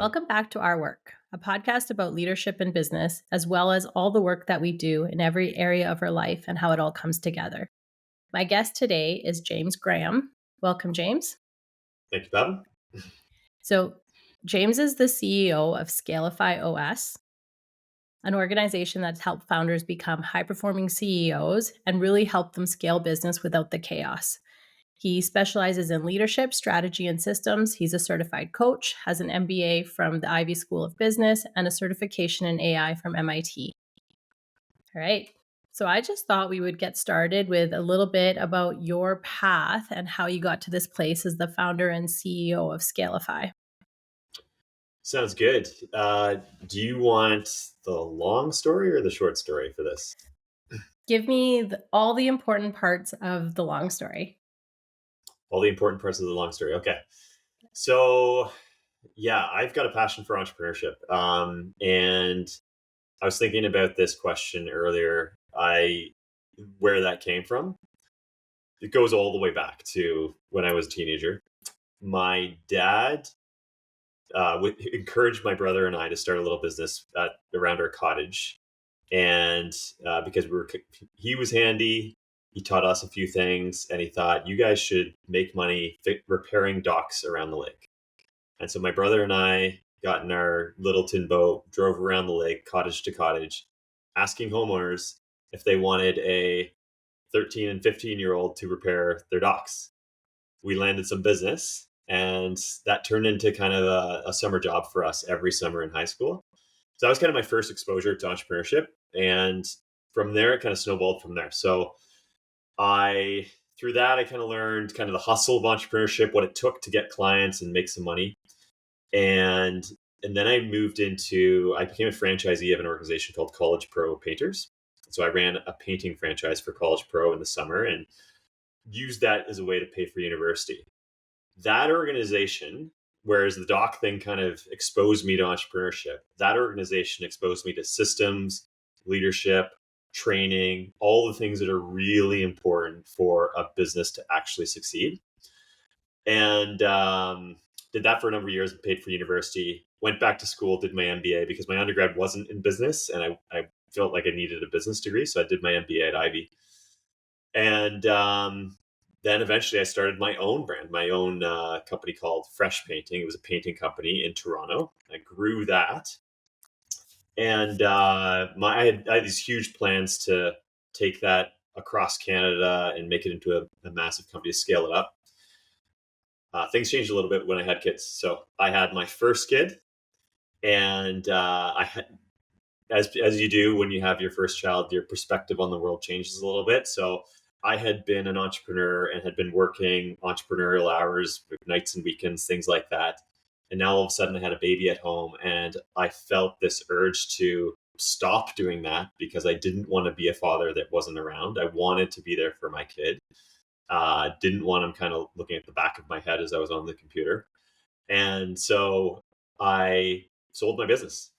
Welcome back to Our Work, a podcast about leadership and business, as well as all the work that we do in every area of our life and how it all comes together. My guest today is James Graham. Welcome, James. Thank you, Pam. So, James is the CEO of Scalify OS, an organization that's helped founders become high-performing CEOs and really help them scale business without the chaos. He specializes in leadership, strategy, and systems. He's a certified coach, has an MBA from the Ivey School of Business, and a certification in AI from MIT. All right. So I just thought we would get started with a little bit about your path and how you got to this place as the founder and CEO of Scalify. Sounds good. Do you want the long story or the short story for this? Give me all the important parts of the long story. All the important parts of the long story. Okay. So, yeah, I've got a passion for entrepreneurship. And I was thinking about this question earlier. Where that came from. It goes all the way back to when I was a teenager. My dad encouraged my brother and I to start a little business around our cottage. And because he was handy, he taught us a few things, and he thought you guys should make money repairing docks around the lake. And so my brother and I got in our little tin boat, drove around the lake, cottage to cottage, asking homeowners if they wanted a 13 and 15-year-old to repair their docks. We landed some business, and that turned into kind of a summer job for us every summer in high school. So that was kind of my first exposure to entrepreneurship. And from there, it kind of snowballed from there. So through that, I kind of learned kind of the hustle of entrepreneurship, what it took to get clients and make some money. And then I became a franchisee of an organization called College Pro Painters. So I ran a painting franchise for College Pro in the summer and used that as a way to pay for university. That organization, whereas the doc thing kind of exposed me to entrepreneurship, that organization exposed me to systems, leadership, training, all the things that are really important for a business to actually succeed. And did that for a number of years and paid for university. Went back to school, did my MBA because my undergrad wasn't in business, and I felt like I needed a business degree, so I did my MBA at Ivey. And then eventually I started my own brand, my own company called Fresh Painting. It was a painting company in Toronto. I grew that. And I had these huge plans to take that across Canada and make it into a massive company to scale it up. Things changed a little bit when I had kids. So I had my first kid, and I had, as you do when you have your first child, your perspective on the world changes a little bit. So I had been an entrepreneur and had been working entrepreneurial hours, nights and weekends, things like that. And now all of a sudden I had a baby at home, and I felt this urge to stop doing that because I didn't want to be a father that wasn't around. I wanted to be there for my kid. Didn't want him kind of looking at the back of my head as I was on the computer. And so I sold my business.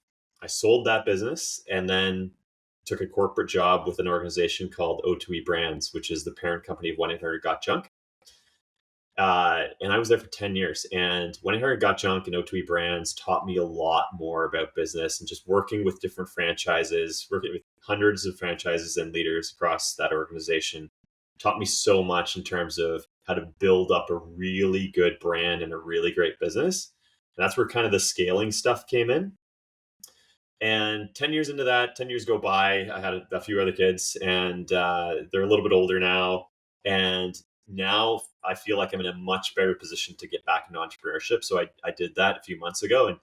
I sold that business and then took a corporate job with an organization called O2E Brands, which is the parent company of 1-800-GOT-JUNK. And I was there for 10 years. And 1-800-GOT-JUNK and O2E Brands taught me a lot more about business and just working with different franchises, working with hundreds of franchises and leaders across that organization. Taught me so much in terms of how to build up a really good brand and a really great business. And that's where kind of the scaling stuff came in. And 10 years into that, 10 years go by, I had a few other kids, and they're a little bit older now. And now I feel like I'm in a much better position to get back into entrepreneurship. So I did that a few months ago and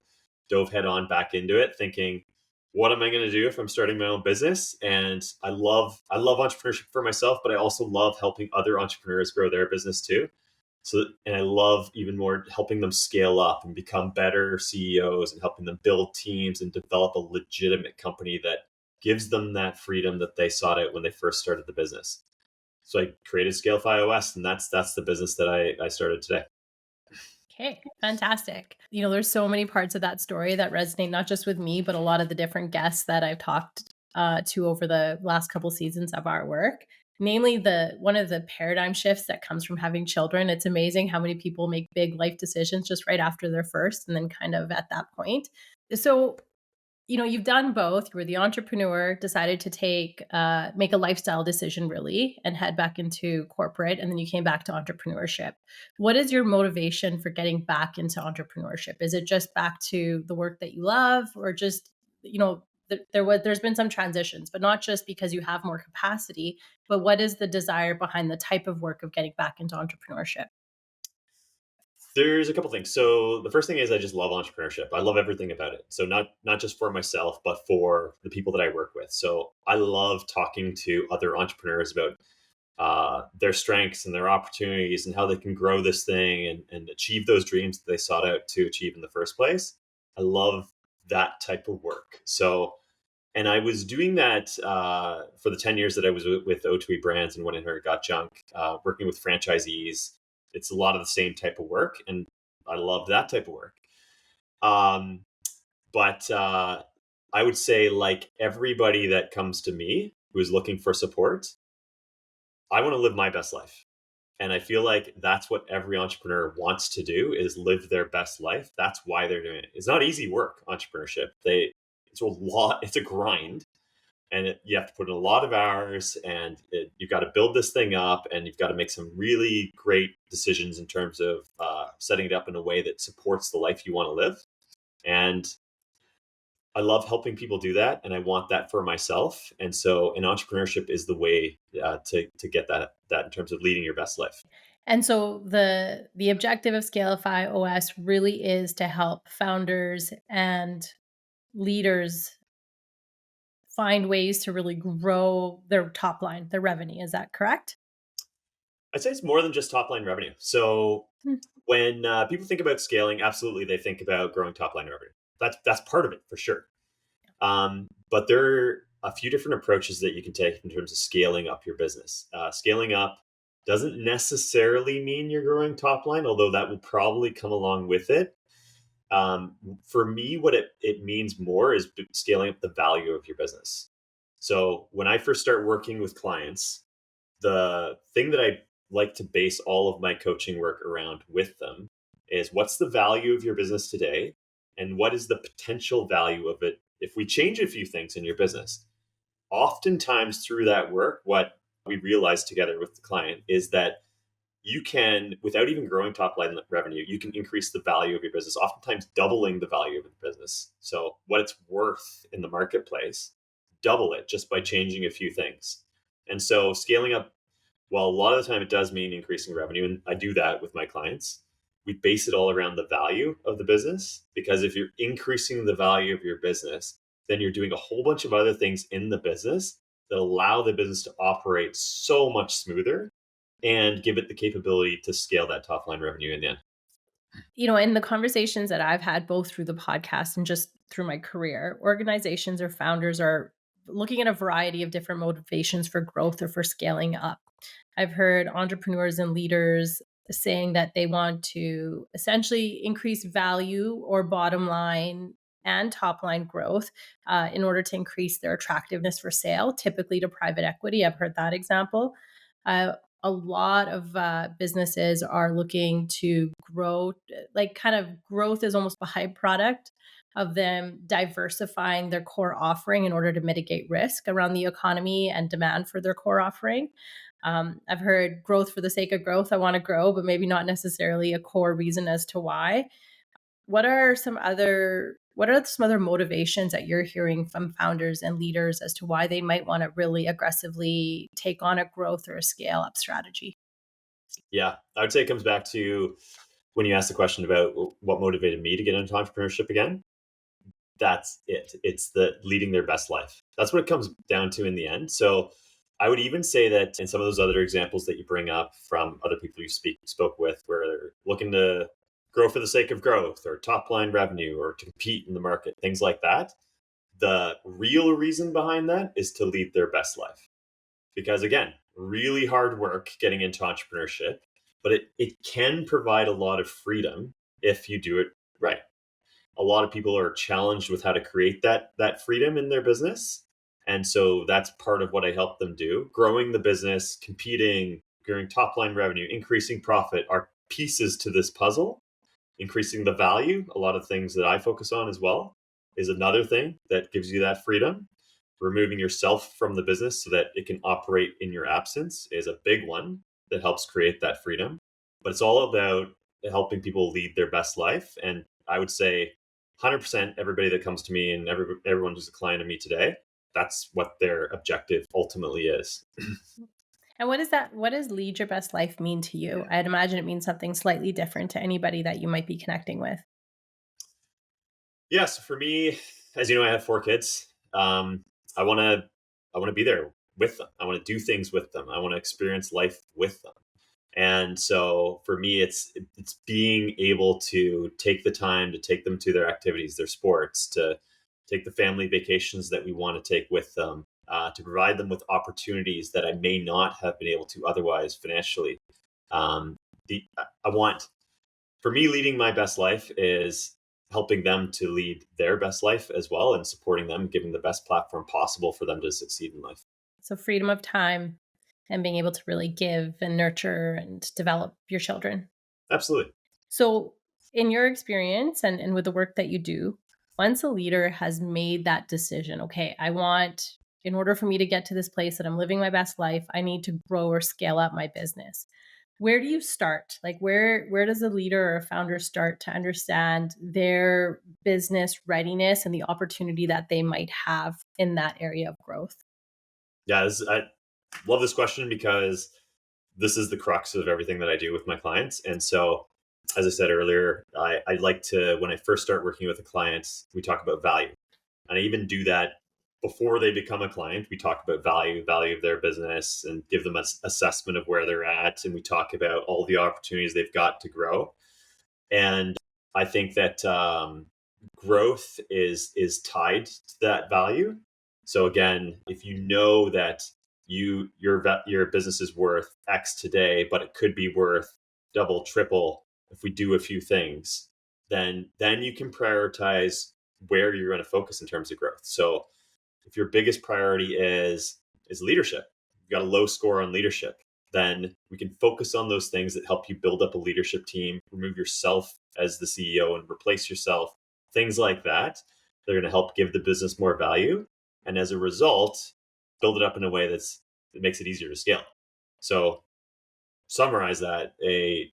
dove head on back into it, thinking, what am I going to do if I'm starting my own business? And I love entrepreneurship for myself, but I also love helping other entrepreneurs grow their business too. And I love even more helping them scale up and become better CEOs and helping them build teams and develop a legitimate company that gives them that freedom that they sought out when they first started the business. So I created Scalify OS, and that's the business that I started today. Okay, fantastic. There's so many parts of that story that resonate not just with me, but a lot of the different guests that I've talked to over the last couple seasons of Our Work. namely the one of the paradigm shifts that comes from having children. It's amazing how many people make big life decisions just right after their first and then kind of at that point. So, you've done both. You were the entrepreneur, decided to make a lifestyle decision really and head back into corporate, and then you came back to entrepreneurship. What is your motivation for getting back into entrepreneurship? Is it just back to the work that you love, or just, there's been some transitions, but not just because you have more capacity, but what is the desire behind the type of work of getting back into entrepreneurship? There's a couple things. So the first thing is I just love entrepreneurship. I love everything about it. So not just for myself, but for the people that I work with. So I love talking to other entrepreneurs about their strengths and their opportunities and how they can grow this thing and achieve those dreams that they sought out to achieve in the first place. I love that type of work. So, and I was doing that for the 10 years that I was with O2E Brands and When It Got Junk, working with franchisees. It's a lot of the same type of work, and I love that type of work. Um, but I would say, like everybody that comes to me who is looking for support, I want to live my best life. And I feel like that's what every entrepreneur wants to do is live their best life. That's why they're doing it. It's not easy work, entrepreneurship. It's a lot, it's a grind, and you have to put in a lot of hours, and you've got to build this thing up, and you've got to make some really great decisions in terms of setting it up in a way that supports the life you want to live. And I love helping people do that, and I want that for myself. And so, an entrepreneurship is the way to get that in terms of leading your best life. And so the objective of Scalify OS really is to help founders and leaders find ways to really grow their top line, their revenue. Is that correct? I'd say it's more than just top line revenue. So Hmm. when people think about scaling, absolutely they think about growing top line revenue. That's part of it for sure. But there are a few different approaches that you can take in terms of scaling up your business. Scaling up doesn't necessarily mean you're growing top line, although that will probably come along with it. For me, what it means more is scaling up the value of your business. So when I first start working with clients, the thing that I like to base all of my coaching work around with them is what's the value of your business today and what is the potential value of it if we change a few things in your business. Oftentimes through that work, what we realize together with the client is that you can, without even growing top line revenue, you can increase the value of your business, oftentimes doubling the value of the business. So, what it's worth in the marketplace, double it just by changing a few things. And so, scaling up, well, a lot of the time it does mean increasing revenue. And I do that with my clients. We base it all around the value of the business because if you're increasing the value of your business, then you're doing a whole bunch of other things in the business that allow the business to operate so much smoother and give it the capability to scale that top line revenue in the end. In the conversations that I've had both through the podcast and just through my career, organizations or founders are looking at a variety of different motivations for growth or for scaling up. I've heard entrepreneurs and leaders saying that they want to essentially increase value or bottom line and top line growth in order to increase their attractiveness for sale, typically to private equity. I've heard that example. Uh, a lot of businesses are looking to grow, like kind of growth is almost a byproduct of them diversifying their core offering in order to mitigate risk around the economy and demand for their core offering. I've heard growth for the sake of growth. I want to grow, but maybe not necessarily a core reason as to why. What are some other motivations that you're hearing from founders and leaders as to why they might want to really aggressively take on a growth or a scale up strategy? Yeah, I would say it comes back to when you asked the question about what motivated me to get into entrepreneurship again. That's it. It's the leading their best life. That's what it comes down to in the end. So I would even say that in some of those other examples that you bring up from other people you spoke with, where they're looking to grow for the sake of growth or top line revenue or to compete in the market, things like that. The real reason behind that is to lead their best life. Because again, really hard work getting into entrepreneurship, but it can provide a lot of freedom if you do it right. A lot of people are challenged with how to create that freedom in their business, And so that's part of what I help them do. Growing the business, competing, growing top line revenue, increasing profit are pieces to this puzzle. Increasing the value, a lot of things that I focus on as well, is another thing that gives you that freedom. Removing yourself from the business so that it can operate in your absence is a big one that helps create that freedom. But it's all about helping people lead their best life. And I would say 100% everybody that comes to me and everyone who's a client of me today, that's what their objective ultimately is. And what does lead your best life mean to you? I'd imagine it means something slightly different to anybody that you might be connecting with. Yeah, so for me, as you know, I have 4 kids. I want to be there with them. I want to do things with them. I want to experience life with them. And so for me, it's being able to take the time to take them to their activities, their sports, to take the family vacations that we want to take with them, to provide them with opportunities that I may not have been able to otherwise financially. Um, I want, for me, leading my best life is helping them to lead their best life as well, and supporting them, giving the best platform possible for them to succeed in life. So freedom of time and being able to really give and nurture and develop your children. Absolutely. So, in your experience and with the work that you do, once a leader has made that decision, okay, in order for me to get to this place that I'm living my best life, I need to grow or scale up my business. Where do you start? Like where does a leader or a founder start to understand their business readiness and the opportunity that they might have in that area of growth? Yeah, I love this question because this is the crux of everything that I do with my clients. And so, as I said earlier, I like to, when I first start working with a client, we talk about value. And I even do that before they become a client. We talk about value of their business, and give them an assessment of where they're at. And we talk about all the opportunities they've got to grow. And I think that growth is tied to that value. So again, if you know that your business is worth X today, but it could be worth double, triple if we do a few things, then you can prioritize where you're going to focus in terms of growth. So if your biggest priority is leadership, you got a low score on leadership, then we can focus on those things that help you build up a leadership team, remove yourself as the CEO and replace yourself, things like that. They're going to help give the business more value. And as a result, build it up in a way that makes it easier to scale. So summarize that, a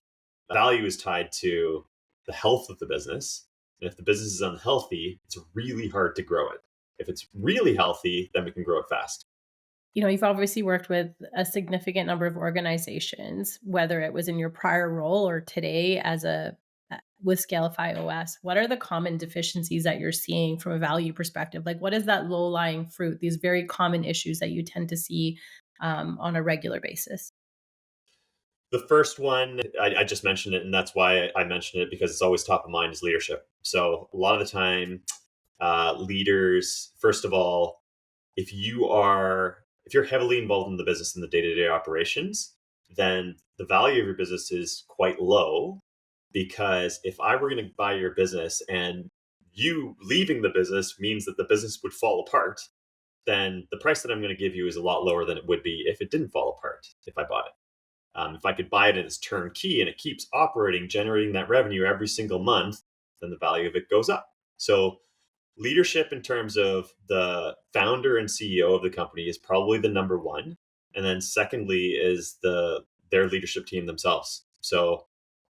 value is tied to the health of the business. And if the business is unhealthy, it's really hard to grow it. If it's really healthy, then we can grow it fast. You've obviously worked with a significant number of organizations, whether it was in your prior role or today with Scalify OS. What are the common deficiencies that you're seeing from a value perspective? Like, what is that low lying fruit? These very common issues that you tend to see on a regular basis. The first one, I just mentioned it, and that's why I mentioned it, because it's always top of mind, is leadership. So a lot of the time, leaders, first of all, if you're heavily involved in the business and the day-to-day operations, then the value of your business is quite low. Because if I were going to buy your business and you leaving the business means that the business would fall apart, then the price that I'm going to give you is a lot lower than it would be if it didn't fall apart, if I bought it. If I could buy it and it's turnkey and it keeps operating, generating that revenue every single month, then the value of it goes up. So leadership in terms of the founder and CEO of the company is probably the number one. And then secondly is their leadership team themselves. So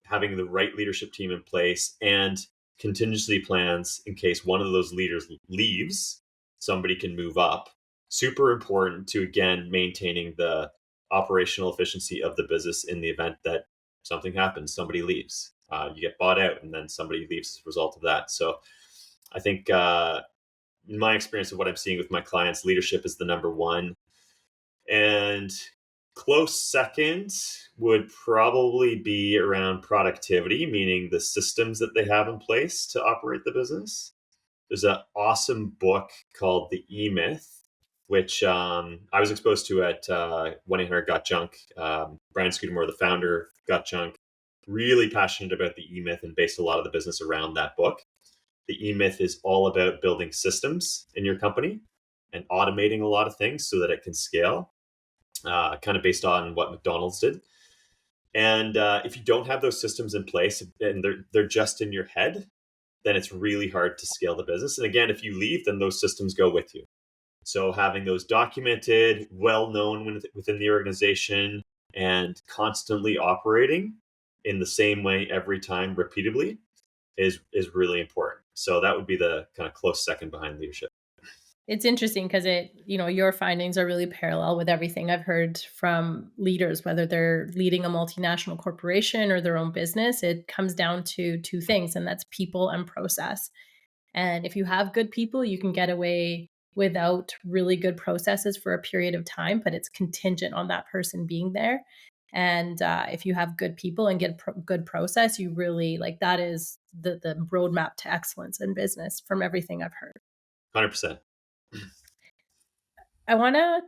having the right leadership team in place and contingency plans in case one of those leaders leaves, somebody can move up. Super important to, again, maintaining the operational efficiency of the business in the event that something happens, somebody leaves, you get bought out, and then somebody leaves as a result of that. So I think, in my experience of what I'm seeing with my clients, leadership is the number one. And close second would probably be around productivity, meaning the systems that they have in place to operate the business. There's an awesome book called The E Myth, which I was exposed to at 1-800 Got Junk. Brian Scudamore, the founder of Got Junk, really passionate about the E Myth and based a lot of the business around that book. The E Myth is all about building systems in your company. and automating a lot of things so that it can scale, kind of based on what McDonald's did. And if you don't have those systems in place and they're just in your head, then it's really hard to scale the business. And again, if you leave, then those systems go with you. So having those documented, well known within the organization, and constantly operating in the same way every time repeatedly is really important. So that would be the kind of close second behind leadership. It's interesting because your findings are really parallel with everything I've heard from leaders, whether they're leading a multinational corporation or their own business. It comes down to two things, and that's people and process. And if you have good people, you can get away without really good processes for a period of time, but it's contingent on that person being there. And if you have good people and get good process, you really like that is the roadmap to excellence in business from everything I've heard. 100%. I wanna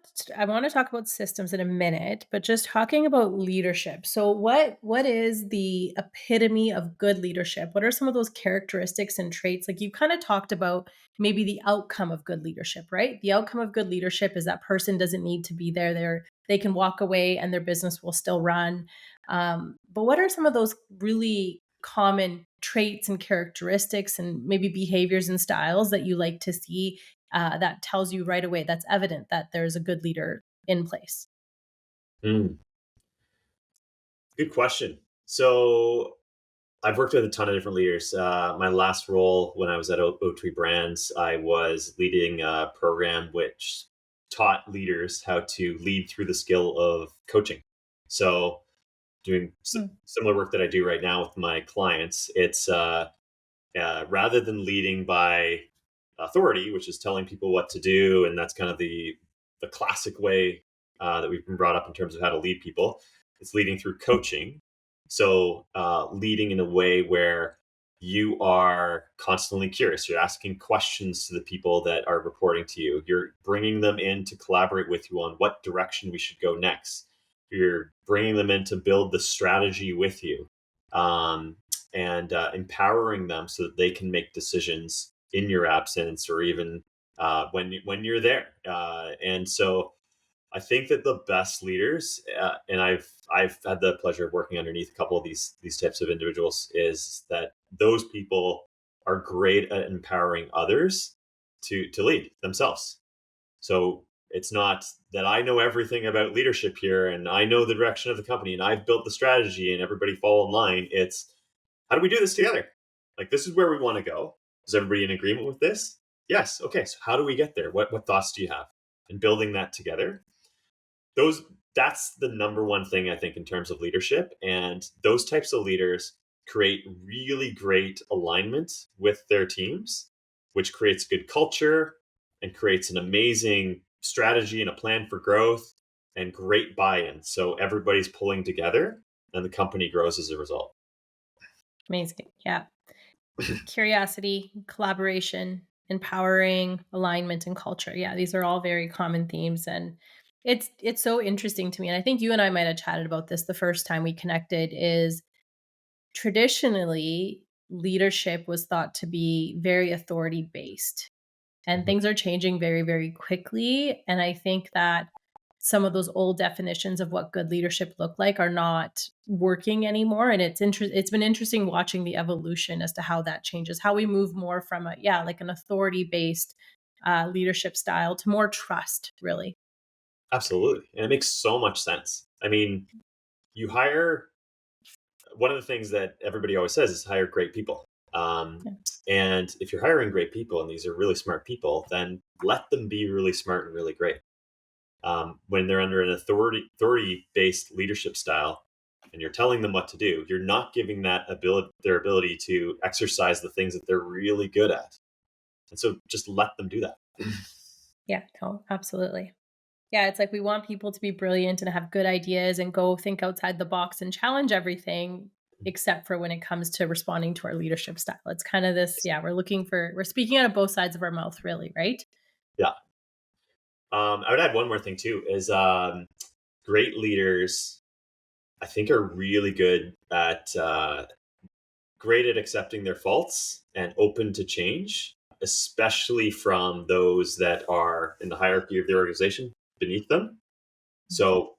talk about systems in a minute, but just talking about leadership. So what is the epitome of good leadership? What are some of those characteristics and traits? Like you kind of talked about maybe the outcome of good leadership, right? The outcome of good leadership is that person doesn't need to be there. They can walk away and their business will still run. But what are some of those really common traits and characteristics and maybe behaviors and styles that you like to see that tells you right away, that's evident that there's a good leader in place? Mm, good question. So I've worked with a ton of different leaders. My last role when I was at Oattree Brands, I was leading a program which taught leaders how to lead through the skill of coaching. So doing Mm, similar work that I do right now with my clients, it's rather than leading by authority, which is telling people what to do, and that's kind of the classic way that we've been brought up in terms of how to lead people. It's leading through coaching. So leading in a way where you are constantly curious. You're asking questions to the people that are reporting to you. You're bringing them in to collaborate with you on what direction we should go next. You're bringing them in to build the strategy with you. Um, and empowering them so that they can make decisions in your absence or even when you're there. And so I think that the best leaders, and I've had the pleasure of working underneath a couple of these types of individuals, is that those people are great at empowering others to lead themselves. So it's not that I know everything about leadership here and I know the direction of the company and I've built the strategy and everybody fall in line. It's how do we do this together? Like, this is where we want to go. Is everybody in agreement with this? Yes. Okay. So how do we get there? What thoughts do you have? And building that together. Those that's the number one thing I think in terms of leadership. And those types of leaders create really great alignment with their teams, which creates good culture and creates an amazing strategy and a plan for growth and great buy-in. So everybody's pulling together and the company grows as a result. amazing. Yeah. Curiosity, collaboration, empowering, alignment, and culture. Yeah, these are all very common themes. And it's so interesting to me. And I think you and I might have chatted about this the first time we connected is traditionally leadership was thought to be very authority based. And Mhm. things are changing very, very quickly. And I think that some of those old definitions of what good leadership look like are not working anymore. And it's been interesting watching the evolution as to how that changes, how we move more from like an authority based leadership style to more trust, really. Absolutely. And it makes so much sense. I mean, you hire one of the things that everybody always says is hire great people. Um, Yeah. and if you're hiring great people and these are really smart people, then let them be really smart and really great. When they're under an authority based leadership style, and you're telling them what to do, you're not giving that ability their ability to exercise the things that they're really good at. And so just let them do that. Yeah, no, absolutely. Yeah, it's like we want people to be brilliant and have good ideas and go think outside the box and challenge everything except for when it comes to responding to our leadership style. It's kind of this, yeah, we're speaking out of both sides of our mouth, really, right? Yeah. I would add one more thing too is great leaders I think are really good at great at accepting their faults and open to change, especially from those that are in the hierarchy of the organization beneath them. So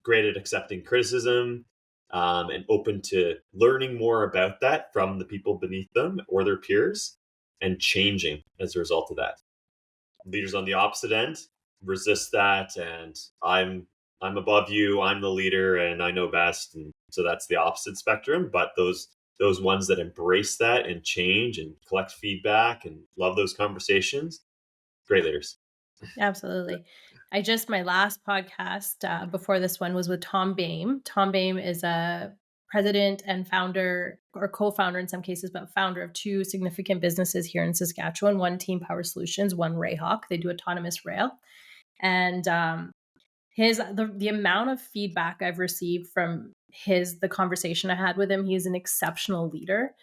great at accepting criticism, and open to learning more about that from the people beneath them or their peers and changing as a result of that. Leaders on the opposite end resist that, and I'm above you, I'm the leader and I know best, and so that's the opposite spectrum. But those ones that embrace that and change and collect feedback and love those conversations, great leaders. Absolutely. My last podcast before this one was with Tom Bain. Tom Bain is a president and founder, or co-founder in some cases, but founder of two significant businesses here in Saskatchewan, one Team Power Solutions, one Rayhawk. They do autonomous rail. And the amount of feedback I've received from the conversation I had with him, he's an exceptional leader.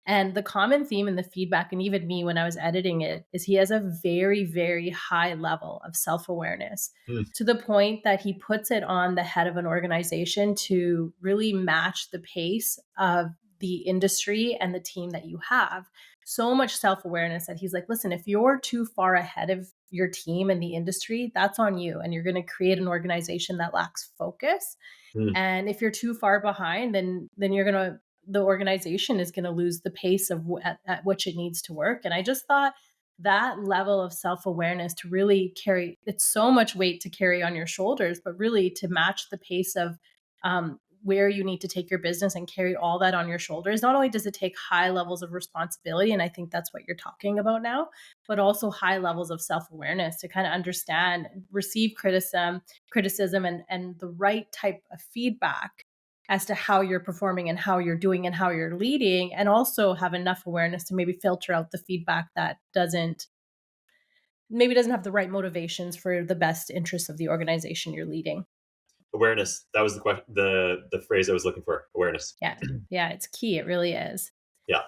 And the common theme in the feedback, and even me when I was editing it, is he has a very, very high level of self awareness, Mm, to the point that he puts it on the head of an organization to really match the pace of the industry and the team that you have. So much self awareness that he's like, listen, if you're too far ahead of your team and the industry, that's on you. And you're going to create an organization that lacks focus. mm. And if you're too far behind, then the organization is going to lose the pace of at which it needs to work. And I just thought that level of self-awareness to really carry, it's so much weight to carry on your shoulders, but really to match the pace of where you need to take your business and carry all that on your shoulders. Not only does it take high levels of responsibility, and I think that's what you're talking about now, but also high levels of self-awareness to kind of understand, receive criticism and the right type of feedback as to how you're performing and how you're doing and how you're leading, and also have enough awareness to maybe filter out the feedback that doesn't have the right motivations for the best interests of the organization you're leading. Awareness. That was the question, the phrase I was looking for. Awareness. Yeah. Yeah, it's key. It really is. Yeah.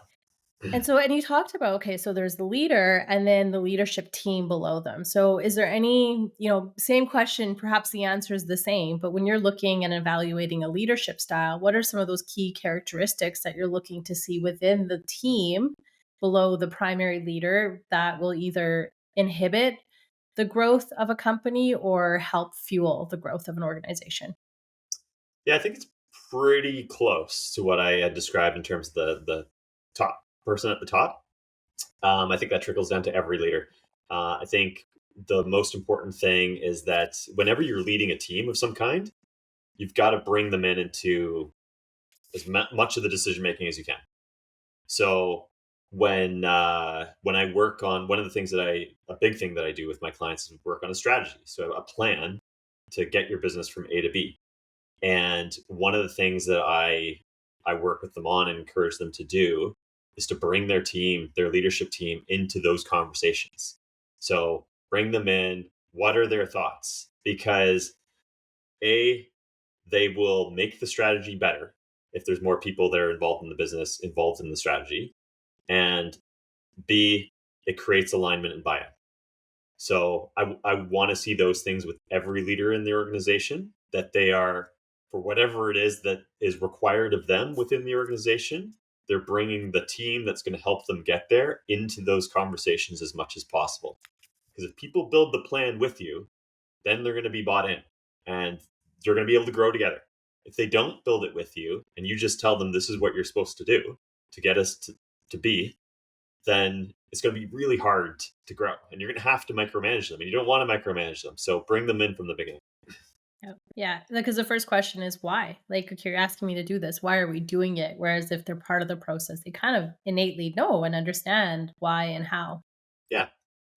And you talked about, okay, so there's the leader and then the leadership team below them. So is there any, same question, perhaps the answer is the same, but when you're looking and evaluating a leadership style, what are some of those key characteristics that you're looking to see within the team below the primary leader that will either inhibit the growth of a company or help fuel the growth of an organization? Yeah, I think it's pretty close to what I had described in terms of the top person at the top. I think that trickles down to every leader. I think the most important thing is that whenever you're leading a team of some kind, you've got to bring them in into as much of the decision making as you can. So when I work on one of the things a big thing that I do with my clients is work on a strategy, so a plan to get your business from A to B. And one of the things that I work with them on and encourage them to do is to bring their team, their leadership team, into those conversations. So bring them in. What are their thoughts? Because A, they will make the strategy better if there's more people that are involved in the business, involved in the strategy. And B, it creates alignment and buy-in. So I want to see those things with every leader in the organization, that they are, for whatever it is that is required of them within the organization, they're bringing the team that's going to help them get there into those conversations as much as possible. Because if people build the plan with you, then they're going to be bought in and they're going to be able to grow together. If they don't build it with you and you just tell them this is what you're supposed to do to get us to be, then it's going to be really hard to grow and you're going to have to micromanage them and you don't want to micromanage them. So bring them in from the beginning. Yeah. Yeah. Because the first question is why? Like, okay, you're asking me to do this. Why are we doing it? Whereas if they're part of the process, they kind of innately know and understand why and how. Yeah.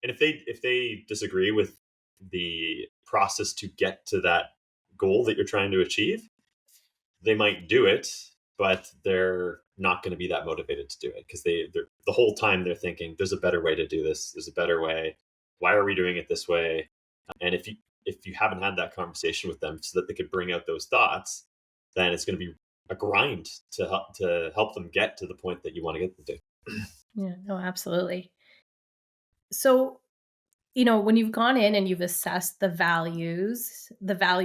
And if they disagree with the process to get to that goal that you're trying to achieve, they might do it, but they're not going to be that motivated to do it because they're the whole time they're thinking there's a better way to do this. There's a better way. Why are we doing it this way? And if you haven't had that conversation with them so that they could bring out those thoughts, then it's going to be a grind to help them get to the point that you want to get them to. Yeah, no, absolutely. So, when you've gone in and you've assessed the value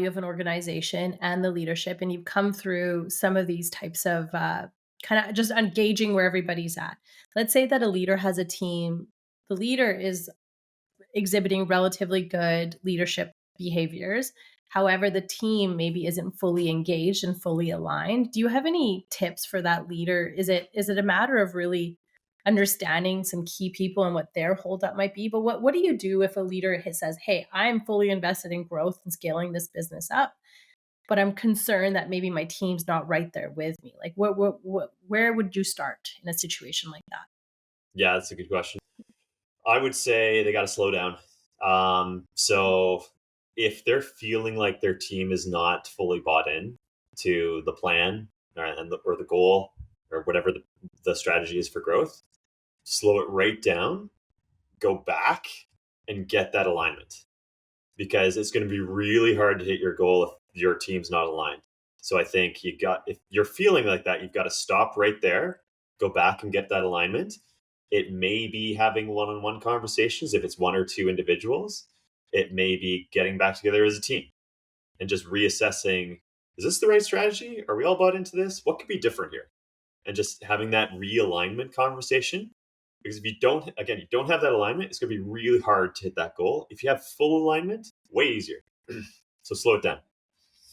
of an organization and the leadership, and you've come through some of these types of kind of just engaging where everybody's at. Let's say that a leader has a team the leader is exhibiting relatively good leadership behaviors. However, the team maybe isn't fully engaged and fully aligned. Do you have any tips for that leader? Is it a matter of really understanding some key people and what their holdup might be? But what do you do if a leader says, "Hey, I'm fully invested in growth and scaling this business up, but I'm concerned that maybe my team's not right there with me." Like, where would you start in a situation like that? Yeah, that's a good question. I would say they got to slow down. So if they're feeling like their team is not fully bought in to the plan or the goal or whatever the strategy is for growth, slow it right down, go back and get that alignment, because it's going to be really hard to hit your goal if your team's not aligned. So I think if you're feeling like that, you've got to stop right there, go back and get that alignment. It may be having one-on-one conversations if it's one or two individuals. It may be getting back together as a team and just reassessing, is this the right strategy? Are we all bought into this? What could be different here? And just having that realignment conversation. Because if you don't have that alignment, it's going to be really hard to hit that goal. If you have full alignment, way easier. So slow it down.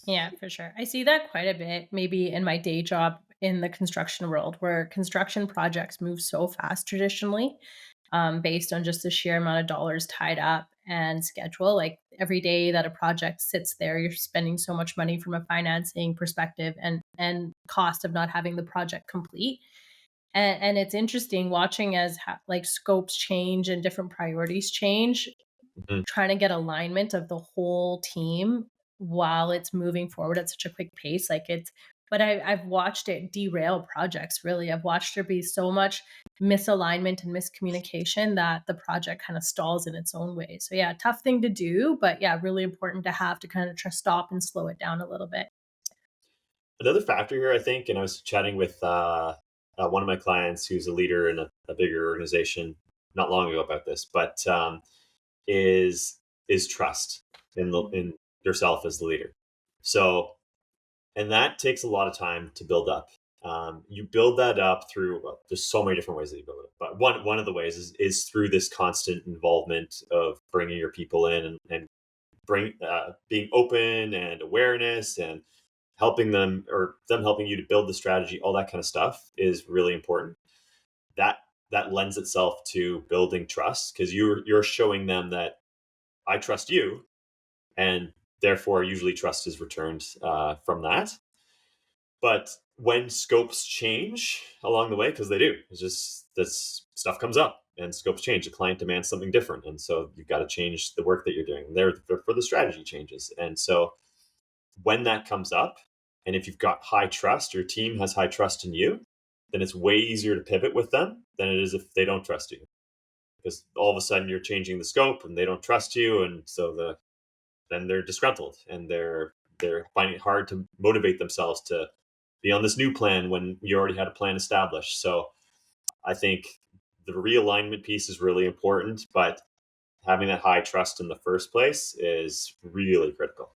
Yeah, for sure. I see that quite a bit, maybe in my day job in the construction world, where construction projects move so fast traditionally, based on just the sheer amount of dollars tied up and schedule. Like every day that a project sits there, you're spending so much money from a financing perspective and cost of not having the project complete. And it's interesting watching as like scopes change and different priorities change, Mhm. trying to get alignment of the whole team while it's moving forward at such a quick pace. Like it's, but I've watched it derail projects. Really, I've watched there be so much misalignment and miscommunication that the project kind of stalls in its own way. So yeah, tough thing to do, but yeah, really important to have to kind of try stop and slow it down a little bit. Another factor here, I think, and I was chatting with one of my clients who's a leader in a bigger organization not long ago about this, but is trust in yourself as the leader. So, and that takes a lot of time to build up. You build that up through, well, there's so many different ways that you build it up, but one of the ways is through this constant involvement of bringing your people in and being open and awareness and helping them or them helping you to build the strategy. All that kind of stuff is really important. That that lends itself to building trust, because you're showing them that I trust you, and therefore usually trust is returned from that. But when scopes change along the way, because they do, it's just this stuff comes up and scopes change. The client demands something different, and so you've got to change the work that you're doing. For the strategy changes, and so when that comes up, and if you've got high trust, your team has high trust in you, then it's way easier to pivot with them than it is if they don't trust you. Because all of a sudden you're changing the scope and they don't trust you, and so then they're disgruntled and they're finding it hard to motivate themselves to be on this new plan when you already had a plan established. So I think the realignment piece is really important, but having that high trust in the first place is really critical.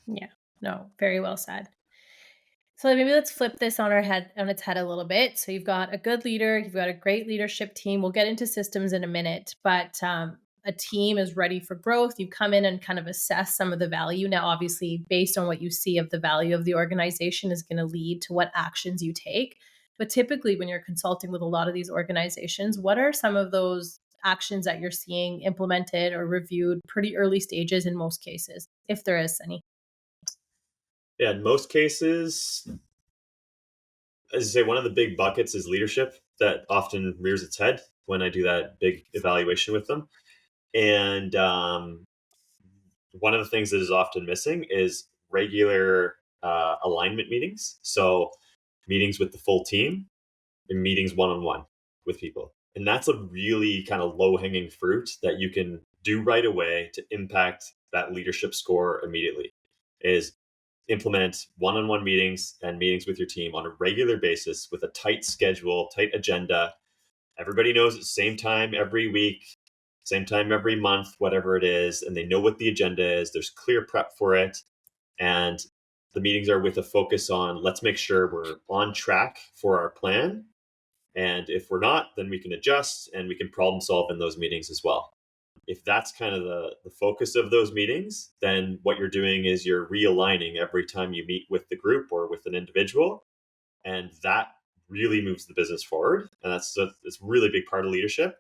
Yeah, no, very well said. So maybe let's flip this on its head a little bit. So you've got a good leader, you've got a great leadership team. We'll get into systems in a minute, but a team is ready for growth. You come in and kind of assess some of the value. Now, obviously, based on what you see of the value of the organization, is going to lead to what actions you take. But typically, when you're consulting with a lot of these organizations, what are some of those actions that you're seeing implemented or reviewed pretty early stages in most cases, if there is any? Yeah, in most cases, as I say, one of the big buckets is leadership that often rears its head when I do that big evaluation with them. And one of the things that is often missing is regular alignment meetings. So, meetings with the full team and meetings one on one with people. And that's a really kind of low hanging fruit that you can do right away to impact that leadership score immediately. Is implement one on one meetings and meetings with your team on a regular basis with a tight schedule, tight agenda. Everybody knows it's same time every week, same time every month, whatever it is, and they know what the agenda is. There's clear prep for it. And the meetings are with a focus on let's make sure we're on track for our plan And if we're not, then we can adjust and we can problem solve in those meetings as well. If that's kind of the focus of those meetings, then what you're doing is you're realigning every time you meet with the group or with an individual. And that really moves the business forward. And it's a really big part of leadership.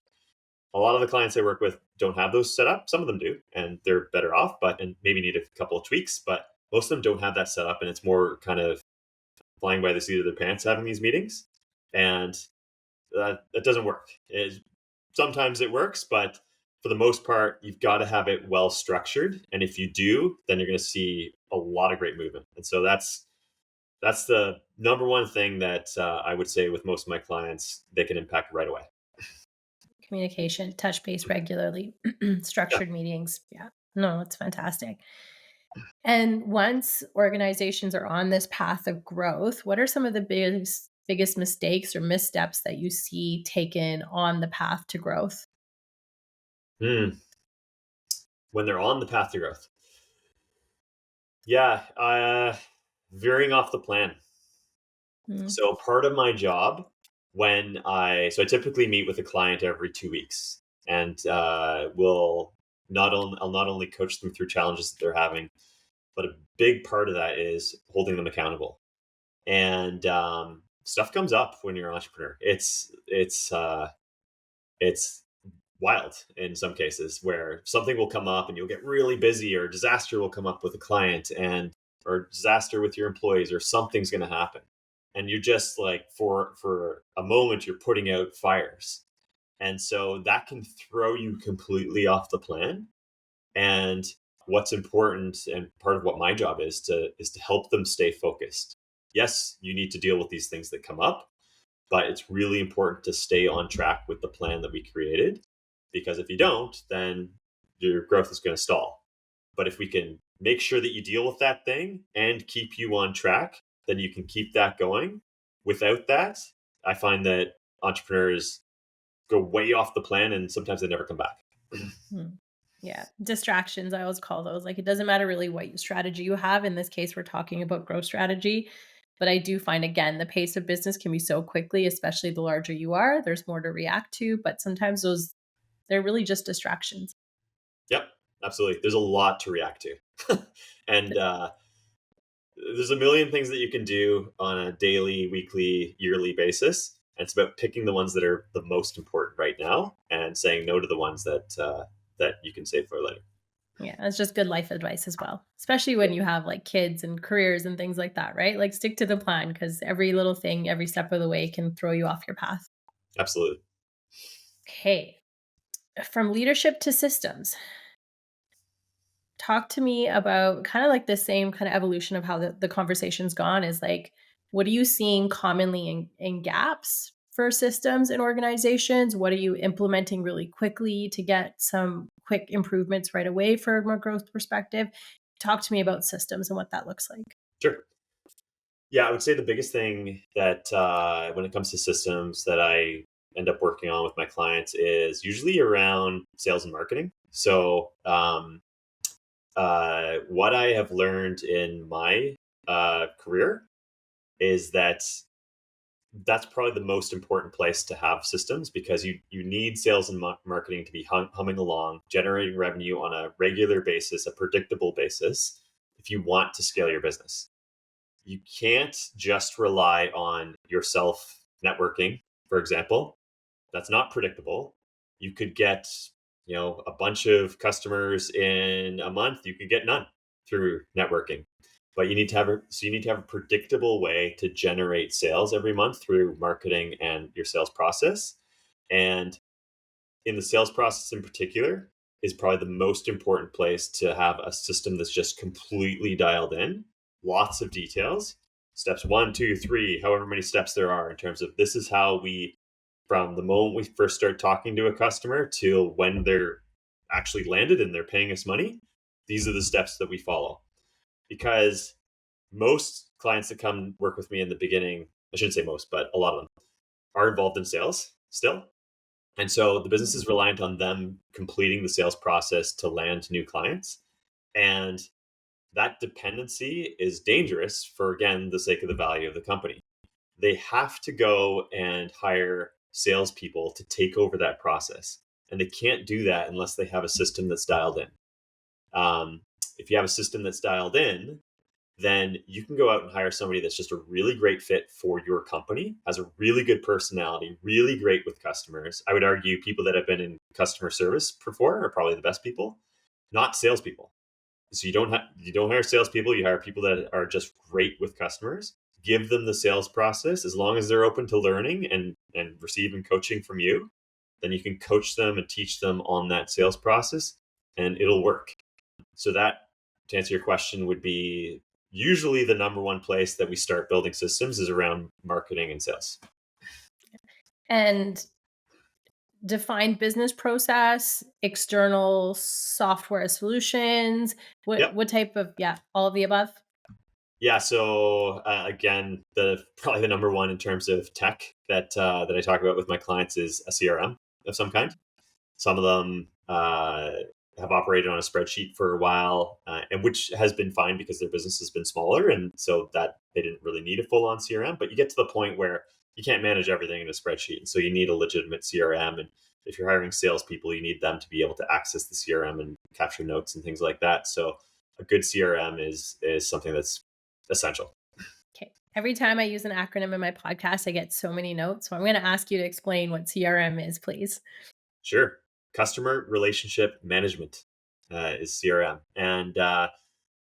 A lot of the clients I work with don't have those set up. Some of them do, and they're better off, but and maybe need a couple of tweaks. But most of them don't have that set up, and it's more kind of flying by the seat of their pants having these meetings, and that doesn't work. Sometimes it works, but for the most part, you've got to have it well structured. And if you do, then you're going to see a lot of great movement. And so that's the number one thing that I would say with most of my clients they can impact right away. Communication, touch base regularly, Yeah. structured meetings. Yeah. No, it's fantastic. And once organizations are on this path of growth, what are some of the biggest mistakes or missteps that you see taken on the path to growth? Hmm. When they're on the path to growth, yeah, veering off the plan. Mm, So part of my job I typically meet with a client every 2 weeks, and I'll not only coach them through challenges that they're having, but a big part of that is holding them accountable. And stuff comes up when you're an entrepreneur. It's wild in some cases where something will come up and you'll get really busy, or disaster will come up with a client, and or disaster with your employees, or something's going to happen, and you're just like for a moment you're putting out fires, and so that can throw you completely off the plan. And what's important, and part of what my job is to help them stay focused. Yes, you need to deal with these things that come up, but it's really important to stay on track with the plan that we created, because if you don't, then your growth is going to stall. But if we can make sure that you deal with that thing and keep you on track, then you can keep that going. Without that, I find that entrepreneurs go way off the plan and sometimes they never come back. mm. Yeah, distractions, I always call those. Like, it doesn't matter really what strategy you have. In this case, we're talking about growth strategy. But I do find, again, the pace of business can be so quickly, especially the larger you are. There's more to react to, but sometimes they're really just distractions. Yep, absolutely. There's a lot to react to. And there's a million things that you can do on a daily, weekly, yearly basis. And it's about picking the ones that are the most important right now and saying no to the ones that you can save for later. Yeah, it's just good life advice as well, especially when you have like kids and careers and things like that, right? Like stick to the plan because every little thing, every step of the way can throw you off your path. Absolutely. Okay. From leadership to systems, talk to me about kind of like the same kind of evolution of how the conversation's gone is like, what are you seeing commonly in gaps for systems and organizations? What are you implementing really quickly to get some quick improvements right away from a growth perspective? Talk to me about systems and what that looks like. Sure. Yeah, I would say the biggest thing that when it comes to systems that I end up working on with my clients is usually around sales and marketing. So, what I have learned in my career is that that's probably the most important place to have systems, because you need sales and marketing to be humming along, generating revenue on a regular basis, a predictable basis, if you want to scale your business. You can't just rely on yourself networking, for example. That's not predictable. You could get, a bunch of customers in a month. You could get none through networking. But you need to have a predictable way to generate sales every month through marketing and your sales process. And in the sales process in particular is probably the most important place to have a system that's just completely dialed in, lots of details, steps one, two, three, however many steps there are, in terms of this is how we, from the moment we first start talking to a customer till when they're actually landed and they're paying us money, these are the steps that we follow. Because most clients that come work with me in the beginning, I shouldn't say most, but a lot of them are involved in sales still, and so the business is reliant on them completing the sales process to land new clients. And that dependency is dangerous for, again, the sake of the value of the company. they have to go and hire salespeople to take over that process. And they can't do that unless they have a system that's dialed in. Um, if you have a system that's dialed in, then you can go out and hire somebody that's just a really great fit for your company, has a really good personality, really great with customers. I would argue people that have been in customer service before are probably the best people, not salespeople. So you don't hire salespeople. You hire people that are just great with customers. Give them the sales process as long as they're open to learning and receiving coaching from you. Then you can coach them and teach them on that sales process, and it'll work. So that, to answer your question, would be usually the number one place that we start building systems is around marketing and sales. And defined business process, external software solutions, Yep. what type of, yeah, all of the above? Yeah. So again, the probably the number one in terms of tech that I talk about with my clients is a CRM of some kind. Some of them have operated on a spreadsheet for a while, and which has been fine because their business has been smaller, and so that they didn't really need a full-on CRM. But you get to the point where you can't manage everything in a spreadsheet, and so you need a legitimate CRM. And if you're hiring salespeople, you need them to be able to access the CRM and capture notes and things like that. So a good CRM is something that's essential. Okay. Every time I use an acronym in my podcast, I get so many notes. So I'm going to ask you to explain what CRM is, please. Sure. Customer relationship management is CRM, and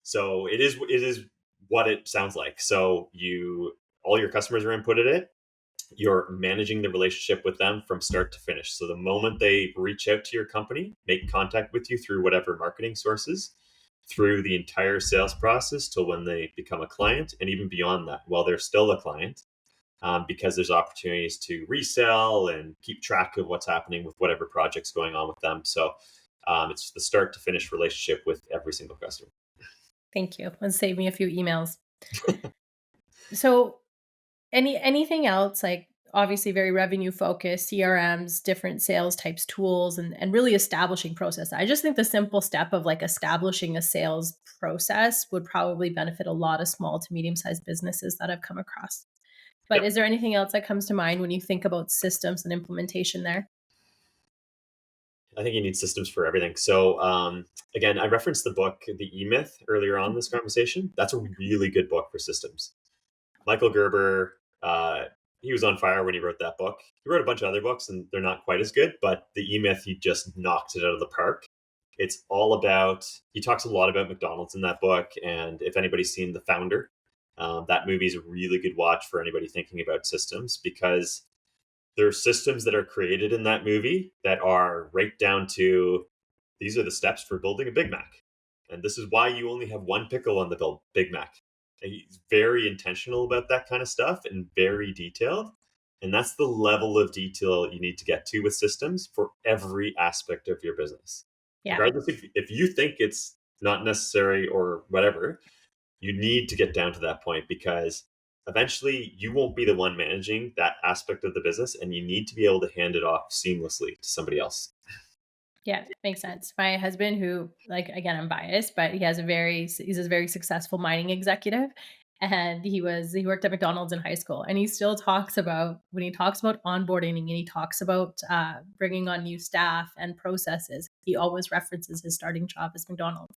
so it is what it sounds like. So you all your customers are inputted it. You're managing the relationship with them from start to finish. So the moment they reach out to your company, make contact with you through whatever marketing sources, through the entire sales process till when they become a client, and even beyond that, while they're still a client, because there's opportunities to resell and keep track of what's happening with whatever project's going on with them. So it's the start to finish relationship with every single customer. Thank you. Let's save me a few emails. So anything else, like obviously very revenue focused, CRMs, different sales types, tools, and really establishing process. I just think the simple step of like establishing a sales process would probably benefit a lot of small to medium sized businesses that I've come across. But Yep. is there anything else that comes to mind when you think about systems and implementation there? I think you need systems for everything. So again, I referenced the book, The E Myth, earlier on in this conversation. That's a really good book for systems. Michael Gerber, he was on fire when he wrote that book. He wrote a bunch of other books, and they're not quite as good. But The E Myth, he just knocked it out of the park. It's all about. He talks a lot about McDonald's in that book, and if anybody's seen The Founder, that movie is a really good watch for anybody thinking about systems because there are systems that are created in that movie that are right down to these are the steps for building a Big Mac. And this is why you only have one pickle on the Big Mac. And he's very intentional about that kind of stuff and very detailed. And that's the level of detail you need to get to with systems for every aspect of your business. Yeah. Regardless if you think it's not necessary or whatever, you need to get down to that point because eventually you won't be the one managing that aspect of the business and you need to be able to hand it off seamlessly to somebody else. Yeah, makes sense. My husband, who, like, again, I'm biased, but he's a very successful mining executive, and he worked at McDonald's in high school, and he still talks about when he talks about onboarding and he talks about bringing on new staff and processes. He always references his starting job as McDonald's.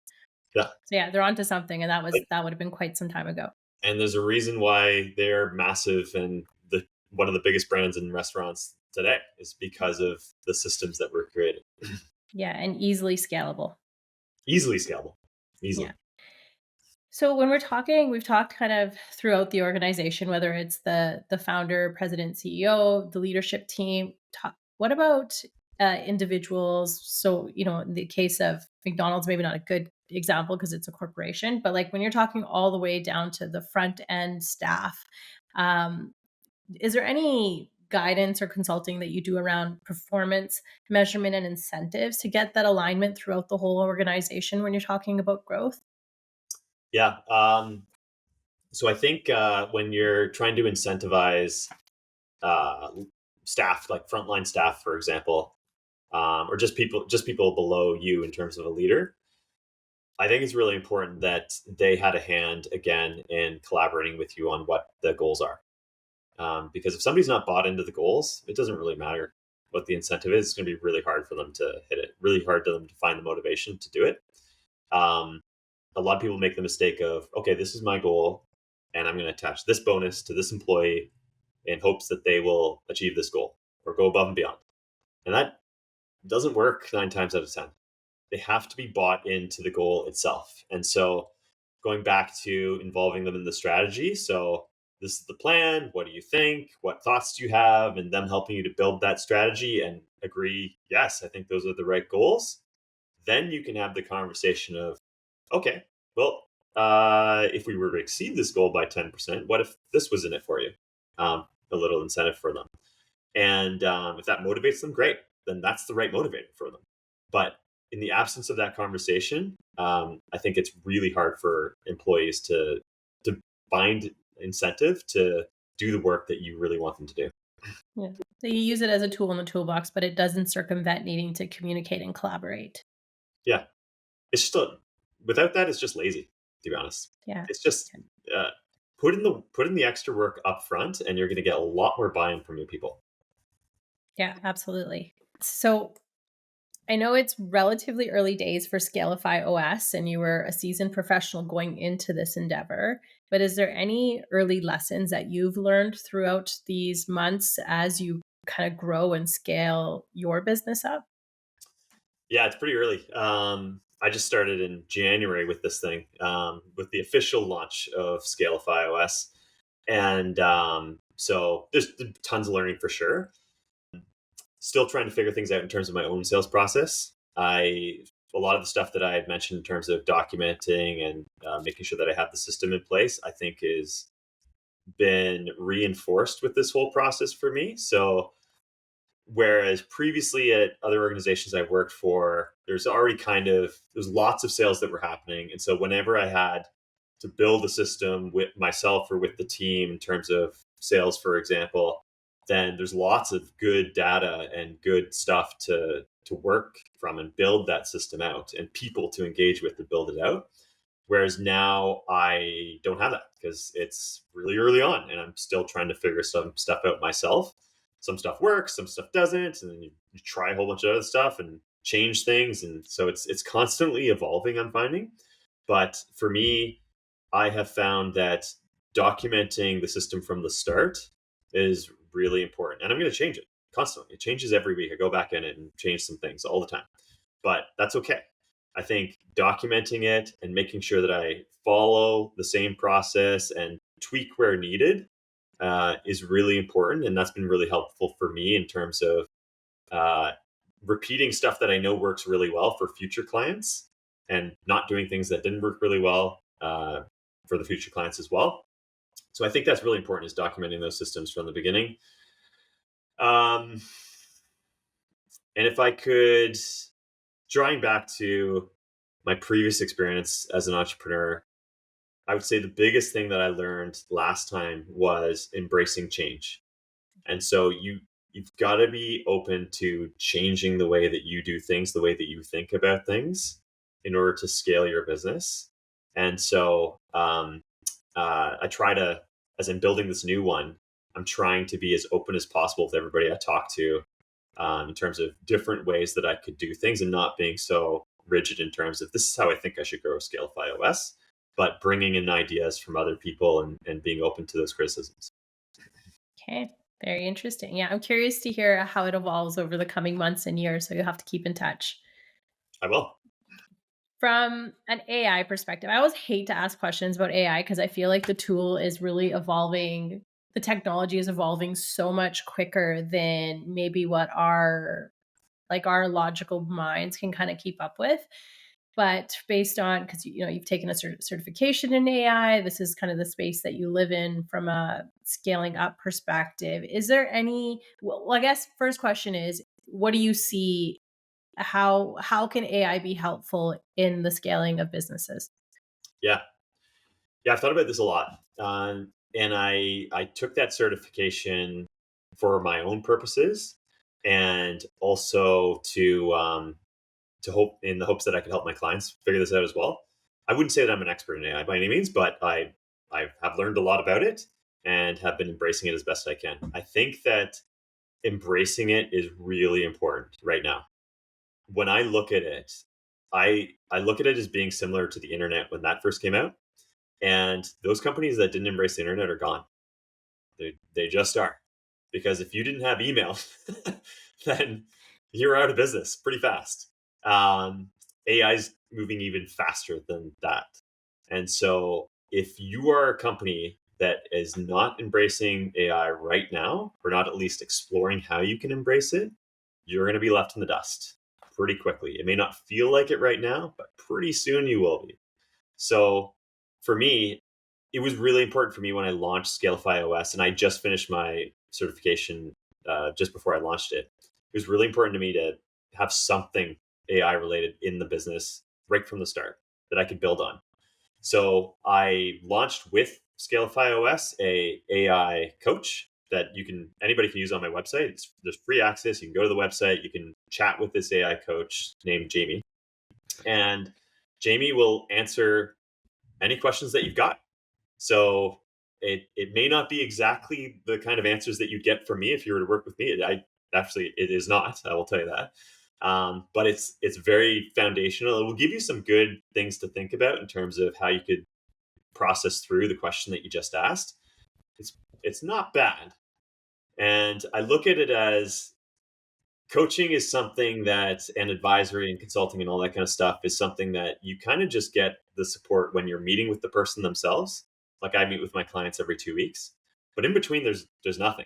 Yeah. So yeah, they're onto something, and that would have been quite some time ago. And there's a reason why they're massive and the one of the biggest brands in restaurants today is because of the systems that were created. Yeah, and easily scalable. Easily scalable. Yeah. Easily. So when we've talked kind of throughout the organization, whether it's the founder, president, CEO, the leadership team. What about individuals? So in the case of McDonald's, maybe not a good example because it's a corporation, but like when you're talking all the way down to the front end staff, um, is there any guidance or consulting that you do around performance measurement and incentives to get that alignment throughout the whole organization when you're talking about growth? Yeah. So I think when you're trying to incentivize uh, staff, like frontline staff, for example, or just people below you in terms of a leader, I think it's really important that they had a hand again in collaborating with you on what the goals are. Because if somebody's not bought into the goals, it doesn't really matter what the incentive is. It's going to be really hard for them to hit it, really hard for them to find the motivation to do it. Um, a lot of people make the mistake of, okay, this is my goal, and I'm going to attach this bonus to this employee in hopes that they will achieve this goal or go above and beyond. And that doesn't work 9 times out of 10. They have to be bought into the goal itself. And so going back to involving them in the strategy. So this is the plan. What do you think? What thoughts do you have? And them helping you to build that strategy and agree, yes, I think those are the right goals. Then you can have the conversation of, okay, well, if we were to exceed this goal by 10%, what if this was in it for you? A little incentive for them. And if that motivates them, great. Then that's the right motivator for them. But in the absence of that conversation, I think it's really hard for employees to find incentive to do the work that you really want them to do. Yeah. So you use it as a tool in the toolbox, but it doesn't circumvent needing to communicate and collaborate. Yeah, it's just without that, it's just lazy. To be honest, Yeah. it's just uh, put in the extra work up front, and you're going to get a lot more buy-in from your people. Yeah, absolutely. So I know it's relatively early days for Scalify OS, and you were a seasoned professional going into this endeavor. But is there any early lessons that you've learned throughout these months as you kind of grow and scale your business up? Yeah, it's pretty early. I just started in January with this thing, with the official launch of Scalify OS, and so there's tons of learning for sure. Still trying to figure things out in terms of my own sales process. A lot of the stuff that I had mentioned in terms of documenting and making sure that I have the system in place, I think is been reinforced with this whole process for me. So whereas previously at other organizations I worked for, there's lots of sales that were happening. And so whenever I had to build a system with myself or with the team in terms of sales, for example, then there's lots of good data and good stuff to work from and build that system out and people to engage with to build it out. Whereas now I don't have that because it's really early on and I'm still trying to figure some stuff out myself. Some stuff works, some stuff doesn't, and then you try a whole bunch of other stuff and change things. And so it's constantly evolving, I'm finding. But for me, I have found that documenting the system from the start is really important. And I'm going to change it constantly. It changes every week. I go back in it and change some things all the time. But that's okay. I think documenting it and making sure that I follow the same process and tweak where needed is really important. And that's been really helpful for me in terms of uh, repeating stuff that I know works really well for future clients and not doing things that didn't work really well for the future clients as well. So I think that's really important is documenting those systems from the beginning. Um, and if I could, drawing back to my previous experience as an entrepreneur, I would say the biggest thing that I learned last time was embracing change. And so you've got to be open to changing the way that you do things, the way that you think about things in order to scale your business. And so I try to, as I'm building this new one, I'm trying to be as open as possible with everybody I talk to in terms of different ways that I could do things and not being so rigid in terms of this is how I think I should grow Scalify OS, but bringing in ideas from other people and being open to those criticisms. Okay. Very interesting. Yeah, I'm curious to hear how it evolves over the coming months and years. So you'll have to keep in touch. I will. From an AI perspective, I always hate to ask questions about AI because I feel like the tool is really evolving. The technology is evolving so much quicker than maybe what our logical minds can kind of keep up with. But based on, because you've taken a certification in AI, this is kind of the space that you live in from a scaling up perspective. Is there any? Well, I guess first question is, what do you see? How can AI be helpful in the scaling of businesses? Yeah. Yeah, I've thought about this a lot. And I took that certification for my own purposes and also to hope in the hopes that I could help my clients figure this out as well. I wouldn't say that I'm an expert in AI by any means, but I have learned a lot about it. and have been embracing it as best I can. I think that embracing it is really important right now. When I look at it, I look at it as being similar to the internet when that first came out. And those companies that didn't embrace the internet are gone. They just are. Because if you didn't have email, then you're out of business pretty fast. AI is moving even faster than that. And so if you are a company that is not embracing AI right now, or not at least exploring how you can embrace it, you're going to be left in the dust pretty quickly. It may not feel like it right now, but pretty soon you will be. So for me, it was really important for me when I launched Scalify OS, and I just finished my certification just before I launched it. It was really important to me to have something AI related in the business right from the start that I could build on. So I launched with Scalify OS a AI coach that anybody can use on my website. There's free access. You can go to the website. You can chat with this AI coach named Jamie, and Jamie will answer any questions that you've got. So it may not be exactly the kind of answers that you'd get from me if you were to work with me. It is not. I will tell you that. But it's very foundational. It will give you some good things to think about in terms of how you could process through the question that you just asked. It's not bad, and I look at it as coaching is something that, and advisory and consulting and all that kind of stuff is something that you kind of just get the support when you're meeting with the person themselves. Like I meet with my clients every 2 weeks, but in between there's nothing.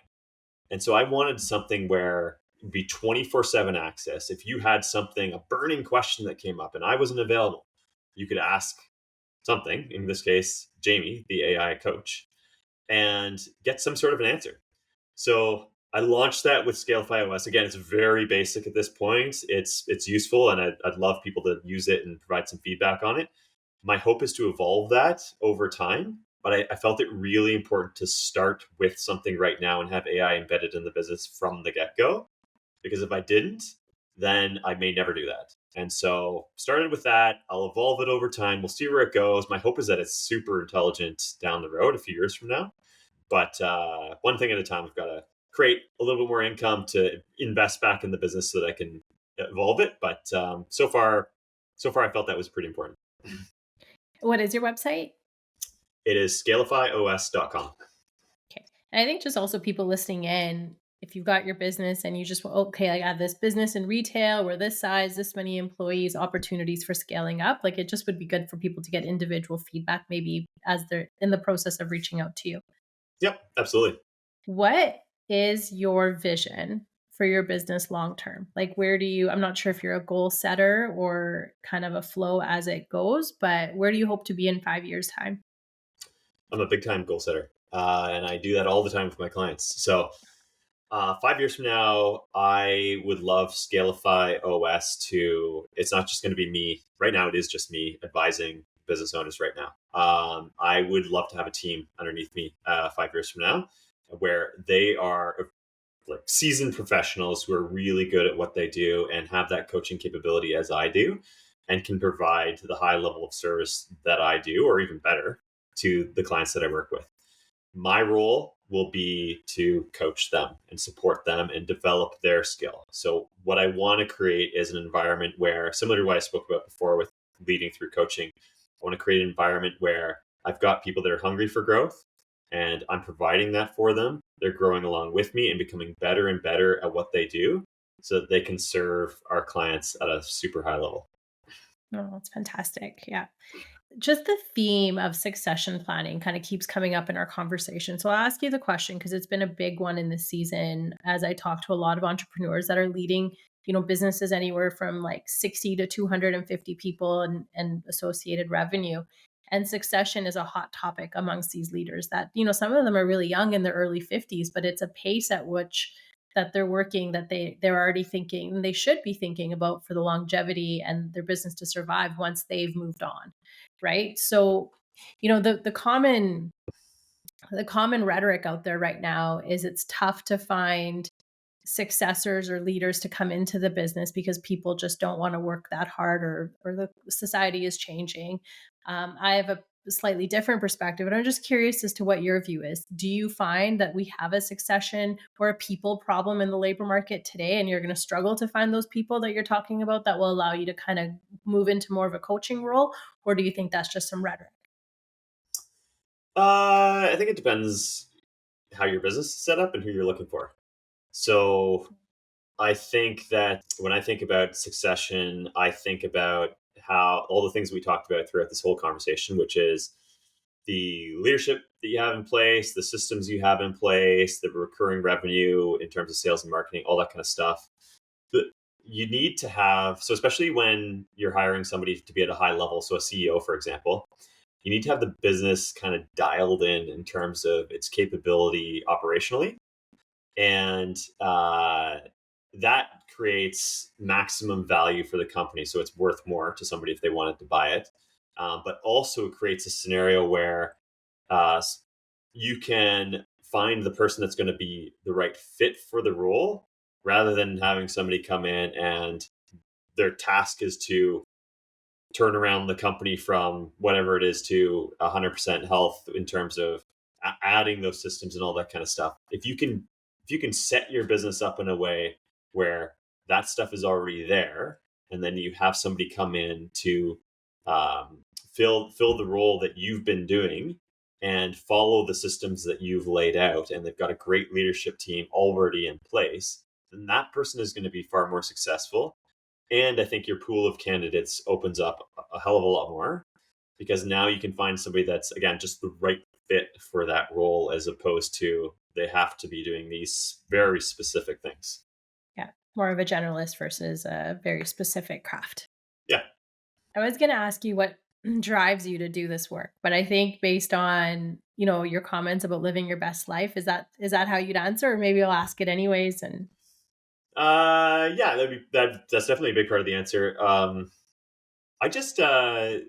And so I wanted something where it'd be 24/7 access. If you had something, a burning question that came up and I wasn't available, you could ask something, in this case, Jamie, the AI coach, and get some sort of an answer. So I launched that with Scalify OS. Again, it's very basic at this point. It's useful, and I'd love people to use it and provide some feedback on it. My hope is to evolve that over time, but I felt it really important to start with something right now and have AI embedded in the business from the get go. Because if I didn't, then I may never do that. And so started with that. I'll evolve it over time. We'll see where it goes. My hope is that it's super intelligent down the road, a few years from now. But one thing at a time, I've got to create a little bit more income to invest back in the business so that I can evolve it. But so far, I felt that was pretty important. What is your website? It is scalifyos.com. Okay. And I think just also people listening in, if you've got your business and you just, okay, I got this business in retail, we're this size, this many employees, opportunities for scaling up. Like it just would be good for people to get individual feedback, maybe as they're in the process of reaching out to you. Yep, absolutely. What is your vision for your business long term? Like, where do you, I'm not sure if you're a goal setter or kind of a flow as it goes, but where do you hope to be in 5 years' time? I'm a big time goal setter, and I do that all the time with my clients. So 5 years from now, I would love Scalify OS to. It's not just going to be me. Right now, it is just me advising business owners. Right now, I would love to have a team underneath me 5 years from now, where they are like seasoned professionals who are really good at what they do and have that coaching capability as I do, and can provide the high level of service that I do, or even better, to the clients that I work with. My role will be to coach them and support them and develop their skill. So, what I want to create is an environment where, similar to what I spoke about before with leading through coaching, I want to create an environment where I've got people that are hungry for growth and I'm providing that for them. They're growing along with me and becoming better and better at what they do so that they can serve our clients at a super high level. Oh, that's fantastic. Yeah. Just the theme of succession planning kind of keeps coming up in our conversation. So I'll ask you the question because it's been a big one in this season as I talk to a lot of entrepreneurs that are leading, businesses anywhere from like 60 to 250 people and associated revenue. And succession is a hot topic amongst these leaders that, some of them are really young in their early 50s, but it's a pace at which that they're working that they're already thinking and they should be thinking about for the longevity and their business to survive once they've moved on, right? So, the common rhetoric out there right now is it's tough to find successors or leaders to come into the business because people just don't want to work that hard or the society is changing. I have a slightly different perspective, and I'm just curious as to what your view is. Do you find that we have a succession or a people problem in the labor market today, and you're going to struggle to find those people that you're talking about that will allow you to kind of move into more of a coaching role? Or do you think that's just some rhetoric? I think it depends how your business is set up and who you're looking for. So I think that when I think about succession, I think about how all the things we talked about throughout this whole conversation, which is the leadership that you have in place, the systems you have in place, the recurring revenue in terms of sales and marketing, all that kind of stuff. But you need to have, so especially when you're hiring somebody to be at a high level, so a CEO, for example, you need to have the business kind of dialed in terms of its capability operationally. And that creates maximum value for the company. So it's worth more to somebody if they wanted to buy it. But also, it creates a scenario where uh, you can find the person that's going to be the right fit for the role rather than having somebody come in and their task is to turn around the company from whatever it is to 100% health in terms of adding those systems and all that kind of stuff. If you can set your business up in a way where that stuff is already there, and then you have somebody come in to um, fill the role that you've been doing and follow the systems that you've laid out, and they've got a great leadership team already in place, then that person is going to be far more successful. And I think your pool of candidates opens up a hell of a lot more because now you can find somebody that's, again, just the right fit for that role as opposed to they have to be doing these very specific things. Yeah, more of a generalist versus a very specific craft. Yeah. I was going to ask you what drives you to do this work, but I think based on, your comments about living your best life, is that how you'd answer? Or maybe I'll ask it anyways. And Yeah, that's definitely a big part of the answer. I just so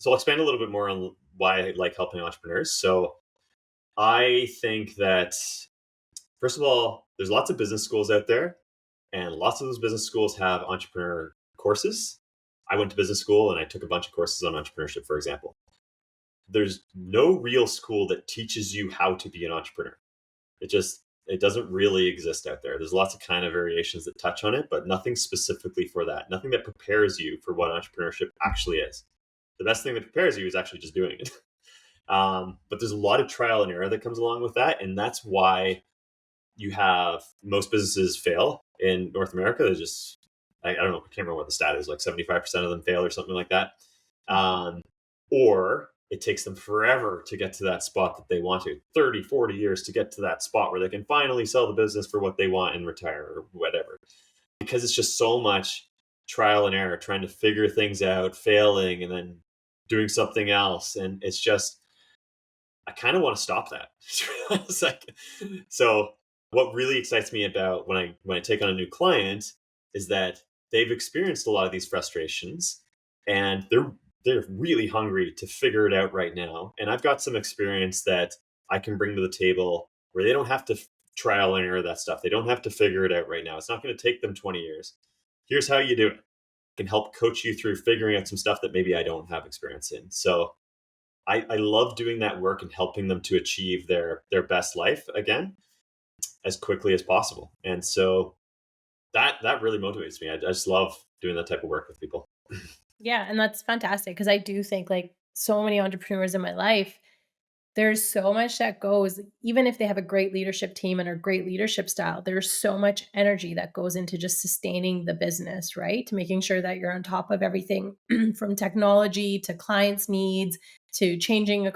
I'll expand a little bit more on why I like helping entrepreneurs. So I think that first of all, there's lots of business schools out there, and lots of those business schools have entrepreneur courses. I went to business school and I took a bunch of courses on entrepreneurship, for example. There's no real school that teaches you how to be an entrepreneur. It doesn't really exist out there. There's lots of kind of variations that touch on it, but nothing specifically for that. Nothing that prepares you for what entrepreneurship actually is. The best thing that prepares you is actually just doing it. But there's a lot of trial and error that comes along with that, and that's why you have most businesses fail in North America. There's just I don't know, I can't remember what the stat is, like 75% of them fail or something like that. Um, or it takes them forever to get to that spot that they want to 30, 40 years to get to that spot where they can finally sell the business for what they want and retire or whatever. Because it's just so much trial and error, trying to figure things out, failing, and then doing something else. And it's just, I kind of want to stop that. It's like, so what really excites me about when I take on a new client is that they've experienced a lot of these frustrations and they're really hungry to figure it out right now. And I've got some experience that I can bring to the table where they don't have to trial and error that stuff. They don't have to figure it out right now. It's not going to take them 20 years. Here's how you do it. I can help coach you through figuring out some stuff that maybe I don't have experience in. So I love doing that work and helping them to achieve their best life again as quickly as possible. And so that really motivates me. I just love doing that type of work with people. yeah, and that's fantastic because I do think like so many entrepreneurs in my life, there's so much that goes, even if they have a great leadership team and a great leadership style, there's so much energy that goes into just sustaining the business, right? To making sure that you're on top of everything from technology to clients' needs to changing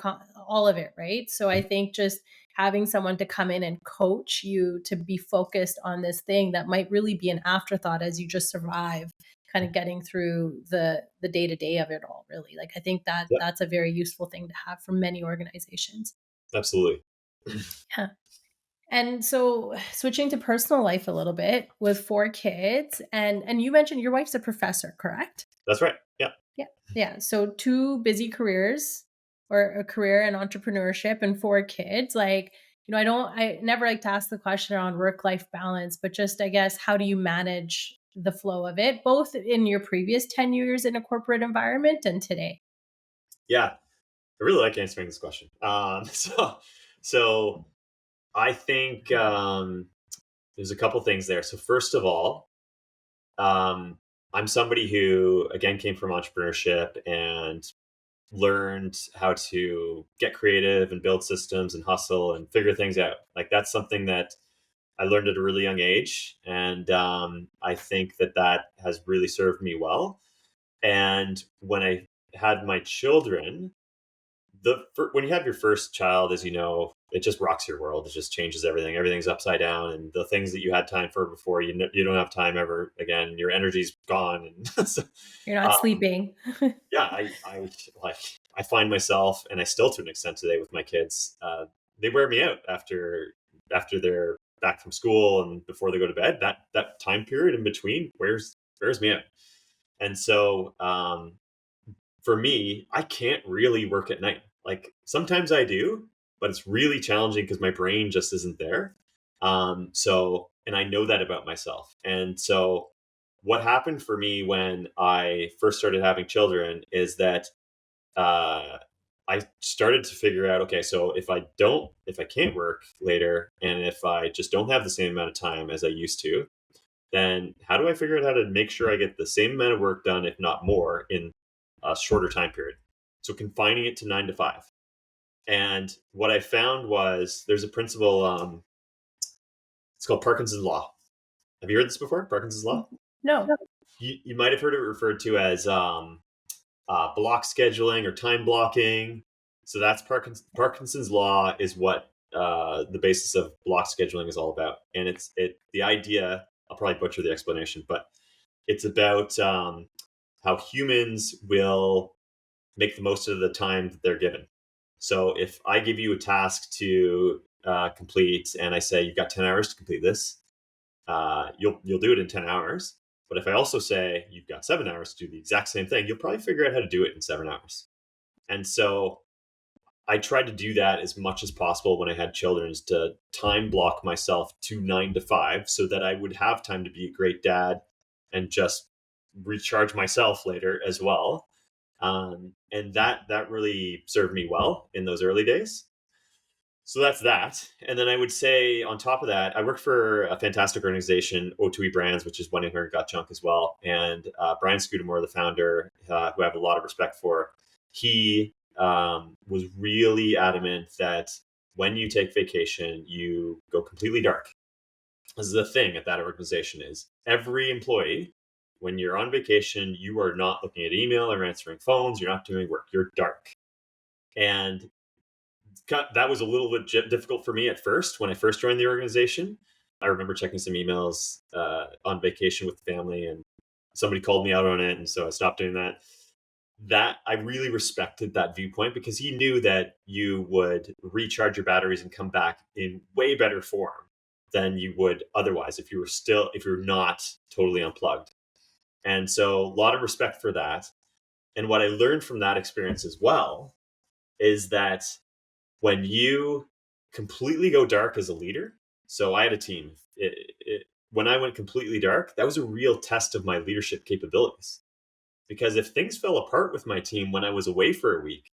all of it, right? So I think just having someone to come in and coach you to be focused on this thing that might really be an afterthought as you just survive kind of getting through the day-to-day of it all, really. Like I think that Yep, that's a very useful thing to have for many organizations. absolutely. Yeah. And so switching to personal life a little bit with 4 kids, and you mentioned your wife's a professor, correct? That's right. Yeah. Yeah. Yeah. So 2 busy careers, or a career in entrepreneurship and 4 kids. Like, I never like to ask the question on work-life balance, but just I guess how do you manage the flow of it, both in your previous 10 years in a corporate environment and today? Yeah. I really like answering this question. So I think there's a couple things there. So first of all, um, I'm somebody who again came from entrepreneurship and learned how to get creative and build systems and hustle and figure things out. Like that's something that I learned at a really young age, and I think that that has really served me well. And when I had my children, when you have your first child, as you know, it just rocks your world. It just changes everything. Everything's upside down, and the things that you had time for before, you don't have time ever again. Your energy's gone, and so, You're not um, sleeping. yeah, like I find myself, and I still to an extent today with my kids, they wear me out after they're back from school and before they go to bed. That time period in between wears me out, and so for me, I can't really work at night. Like sometimes I do, but it's really challenging because my brain just isn't there. And I know that about myself. And so, what happened for me when I first started having children is that uh, I started to figure out, okay, so if I can't work later, and if I just don't have the same amount of time as I used to, then how do I figure out how to make sure I get the same amount of work done, if not more, in a shorter time period? So confining it to 9 to 5. And what I found was there's a principle. It's called Parkinson's law. Have you heard this before? Parkinson's law. No. You might have heard it referred to as block scheduling or time blocking. So that's Parkinson's law is what the basis of block scheduling is all about. And the idea. I'll probably butcher the explanation, but it's about how humans will make the most of the time that they're given. So if I give you a task to complete, and I say you've got 10 hours to complete this, you'll do it in 10 hours. But if I also say you've got 7 hours to do the exact same thing, you'll probably figure out how to do it in 7 hours. And so I tried to do that as much as possible when I had children, is to time block myself to 9 to 5 so that I would have time to be a great dad and just recharge myself later as well. And that really served me well in those early days. So that's that. And then I would say on top of that, I work for a fantastic organization, O2E Brands, which is one in here Got Junk as well. And Brian Scudamore, the founder, who I have a lot of respect for, he was really adamant that when you take vacation, you go completely dark. This is the thing at that organization is every employee, when you're on vacation, you are not looking at email or answering phones. You're not doing work. You're dark. And that was a little bit difficult for me at first when I first joined the organization. I remember checking some emails on vacation with the family, and somebody called me out on it, and so I stopped doing that. That I really respected that viewpoint because he knew that you would recharge your batteries and come back in way better form than you would otherwise if you're not totally unplugged. And so a lot of respect for that. And what I learned from that experience as well is that when you completely go dark as a leader, so I had a team. When I went completely dark, that was a real test of my leadership capabilities. Because if things fell apart with my team when I was away for a week,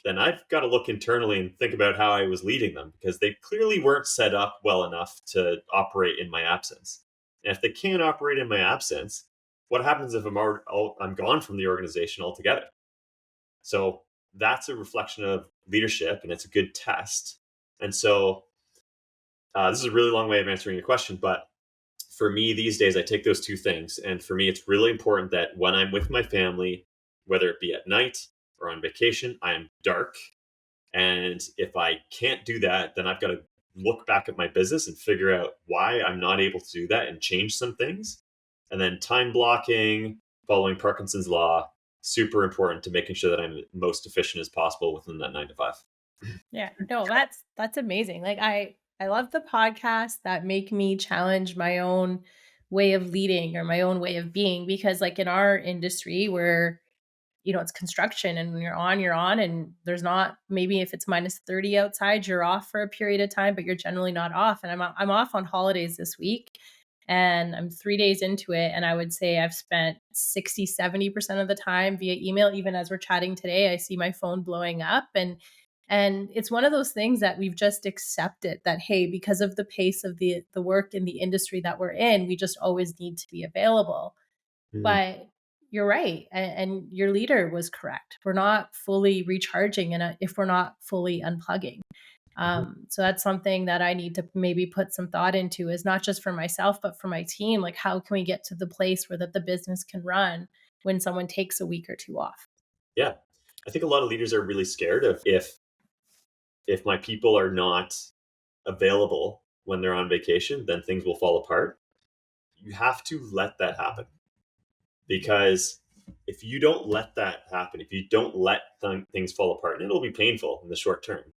then I've got to look internally and think about how I was leading them because they clearly weren't set up well enough to operate in my absence. And if they can't operate in my absence, what happens if I'm gone from the organization altogether? So that's a reflection of leadership, and it's a good test. And so this is a really long way of answering your question, but for me these days, I take those two things. And for me, it's really important that when I'm with my family, whether it be at night or on vacation, I am dark. And if I can't do that, then I've got to look back at my business and figure out why I'm not able to do that and change some things. And then time blocking, following Parkinson's law, super important to making sure that I'm most efficient as possible within that 9 to 5. Yeah. No, that's amazing. Like I love the podcasts that make me challenge my own way of leading or my own way of being because like in our industry where it's construction and when you're on and there's not maybe if it's minus 30 outside, you're off for a period of time, but you're generally not off. And I'm off on holidays this week. and I'm 3 days into it. And I would say I've spent 60, 70% of the time via email. Even as we're chatting today, I see my phone blowing up. And it's one of those things that we've just accepted that, hey, because of the pace of the work in the industry that we're in, we just always need to be available. Mhm. But you're right, and your leader was correct. We're not fully recharging, and if we're not fully unplugging. Mhm. So that's something that I need to maybe put some thought into, is not just for myself, but for my team. Like, how can we get to the place where that the business can run when someone takes a week or two off? Yeah. I think a lot of leaders are really scared of if my people are not available when they're on vacation, then things will fall apart. You have to let that happen because if you don't let that happen, if you don't let things fall apart, and it'll be painful in the short term,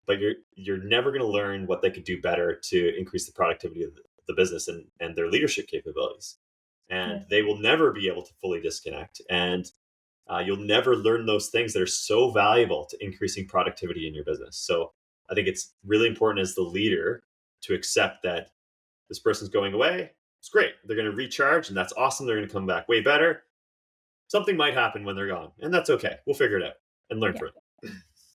but you're never going to learn what they could do better to increase the productivity of the business and their leadership capabilities. Yeah, And they will never be able to fully disconnect. And you'll never learn those things that are so valuable to increasing productivity in your business. So I think it's really important as the leader to accept that this person's going away. It's great. They're going to recharge, and that's awesome. They're going to come back way better. Something might happen when they're gone, and that's okay. We'll figure it out and learn yeah. from it.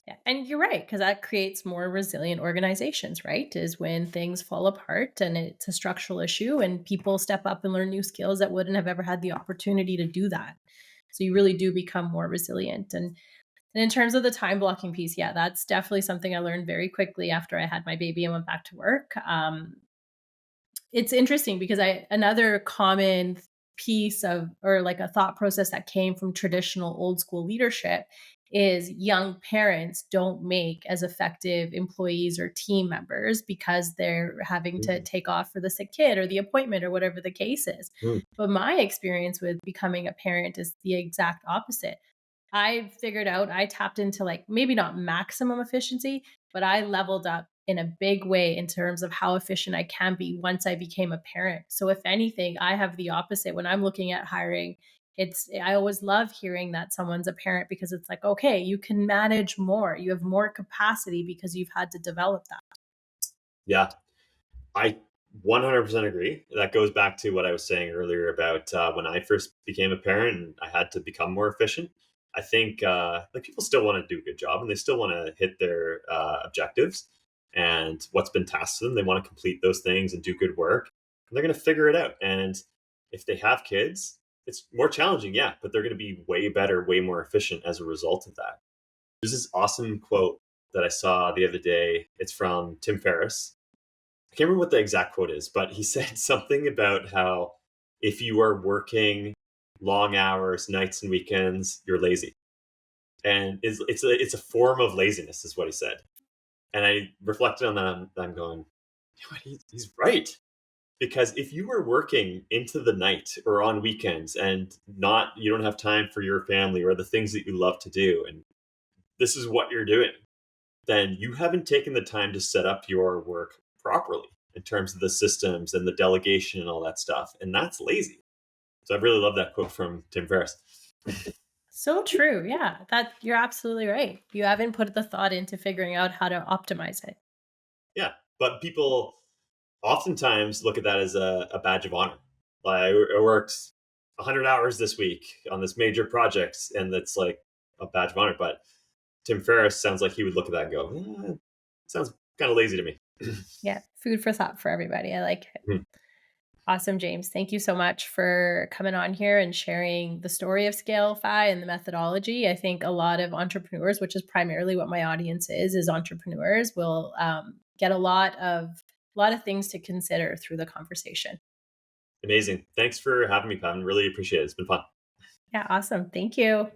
Yeah, and you're right, because that creates more resilient organizations, right? Is when things fall apart and it's a structural issue and people step up and learn new skills that wouldn't have ever had the opportunity to do that. So you really do become more resilient. And in terms of the time blocking piece, yeah, that's definitely something I learned very quickly after I had my baby and went back to work. It's interesting because I another common piece of, or like a thought process that came from traditional old school leadership, is young parents don't make as effective employees or team members because they're having to Mm, take off for the sick kid or the appointment or whatever the case is. mm, But my experience with becoming a parent is the exact opposite. I figured out I tapped into, like, maybe not maximum efficiency, but I leveled up in a big way in terms of how efficient I can be once I became a parent. So if anything, I have the opposite when I'm looking at hiring. I always love hearing that someone's a parent, because it's like, okay, you can manage more. You have more capacity because you've had to develop that. yeah, I 100% agree. That goes back to what I was saying earlier about when I first became a parent and I had to become more efficient. I think like people still want to do a good job and they still want to hit their objectives and what's been tasked to them. They want to complete those things and do good work. And they're going to figure it out. And if they have kids, it's more challenging, yeah, but they're going to be way better, way more efficient as a result of that. There's this awesome quote that I saw the other day. It's from Tim Ferriss. I can't remember what the exact quote is, but he said something about how if you are working long hours, nights and weekends, you're lazy, and it's a form of laziness, is what he said. And I reflected on that. I'm going, you know what, he's right, because if you are working into the night or on weekends and not you don't have time for your family or the things that you love to do, and this is what you're doing, then you haven't taken the time to set up your work properly in terms of the systems and the delegation and all that stuff. And that's lazy. So I really love that quote from Tim Ferriss. So true. Yeah, that you're absolutely right. You haven't put the thought into figuring out how to optimize it. Yeah. But people oftentimes look at that as a badge of honor. Like I worked 100 hours this week on this major projects, and that's like a badge of honor. But Tim Ferriss sounds like he would look at that and go, sounds kind of lazy to me. Yeah, food for thought for everybody. I like it. Hmm. Awesome, James. Thank you so much for coming on here and sharing the story of Scalify and the methodology. I think a lot of entrepreneurs, which is primarily what my audience is entrepreneurs, will get a lot of things to consider through the conversation. Amazing. Thanks for having me, Pam. Really appreciate it. It's been fun. Yeah, awesome. Thank you.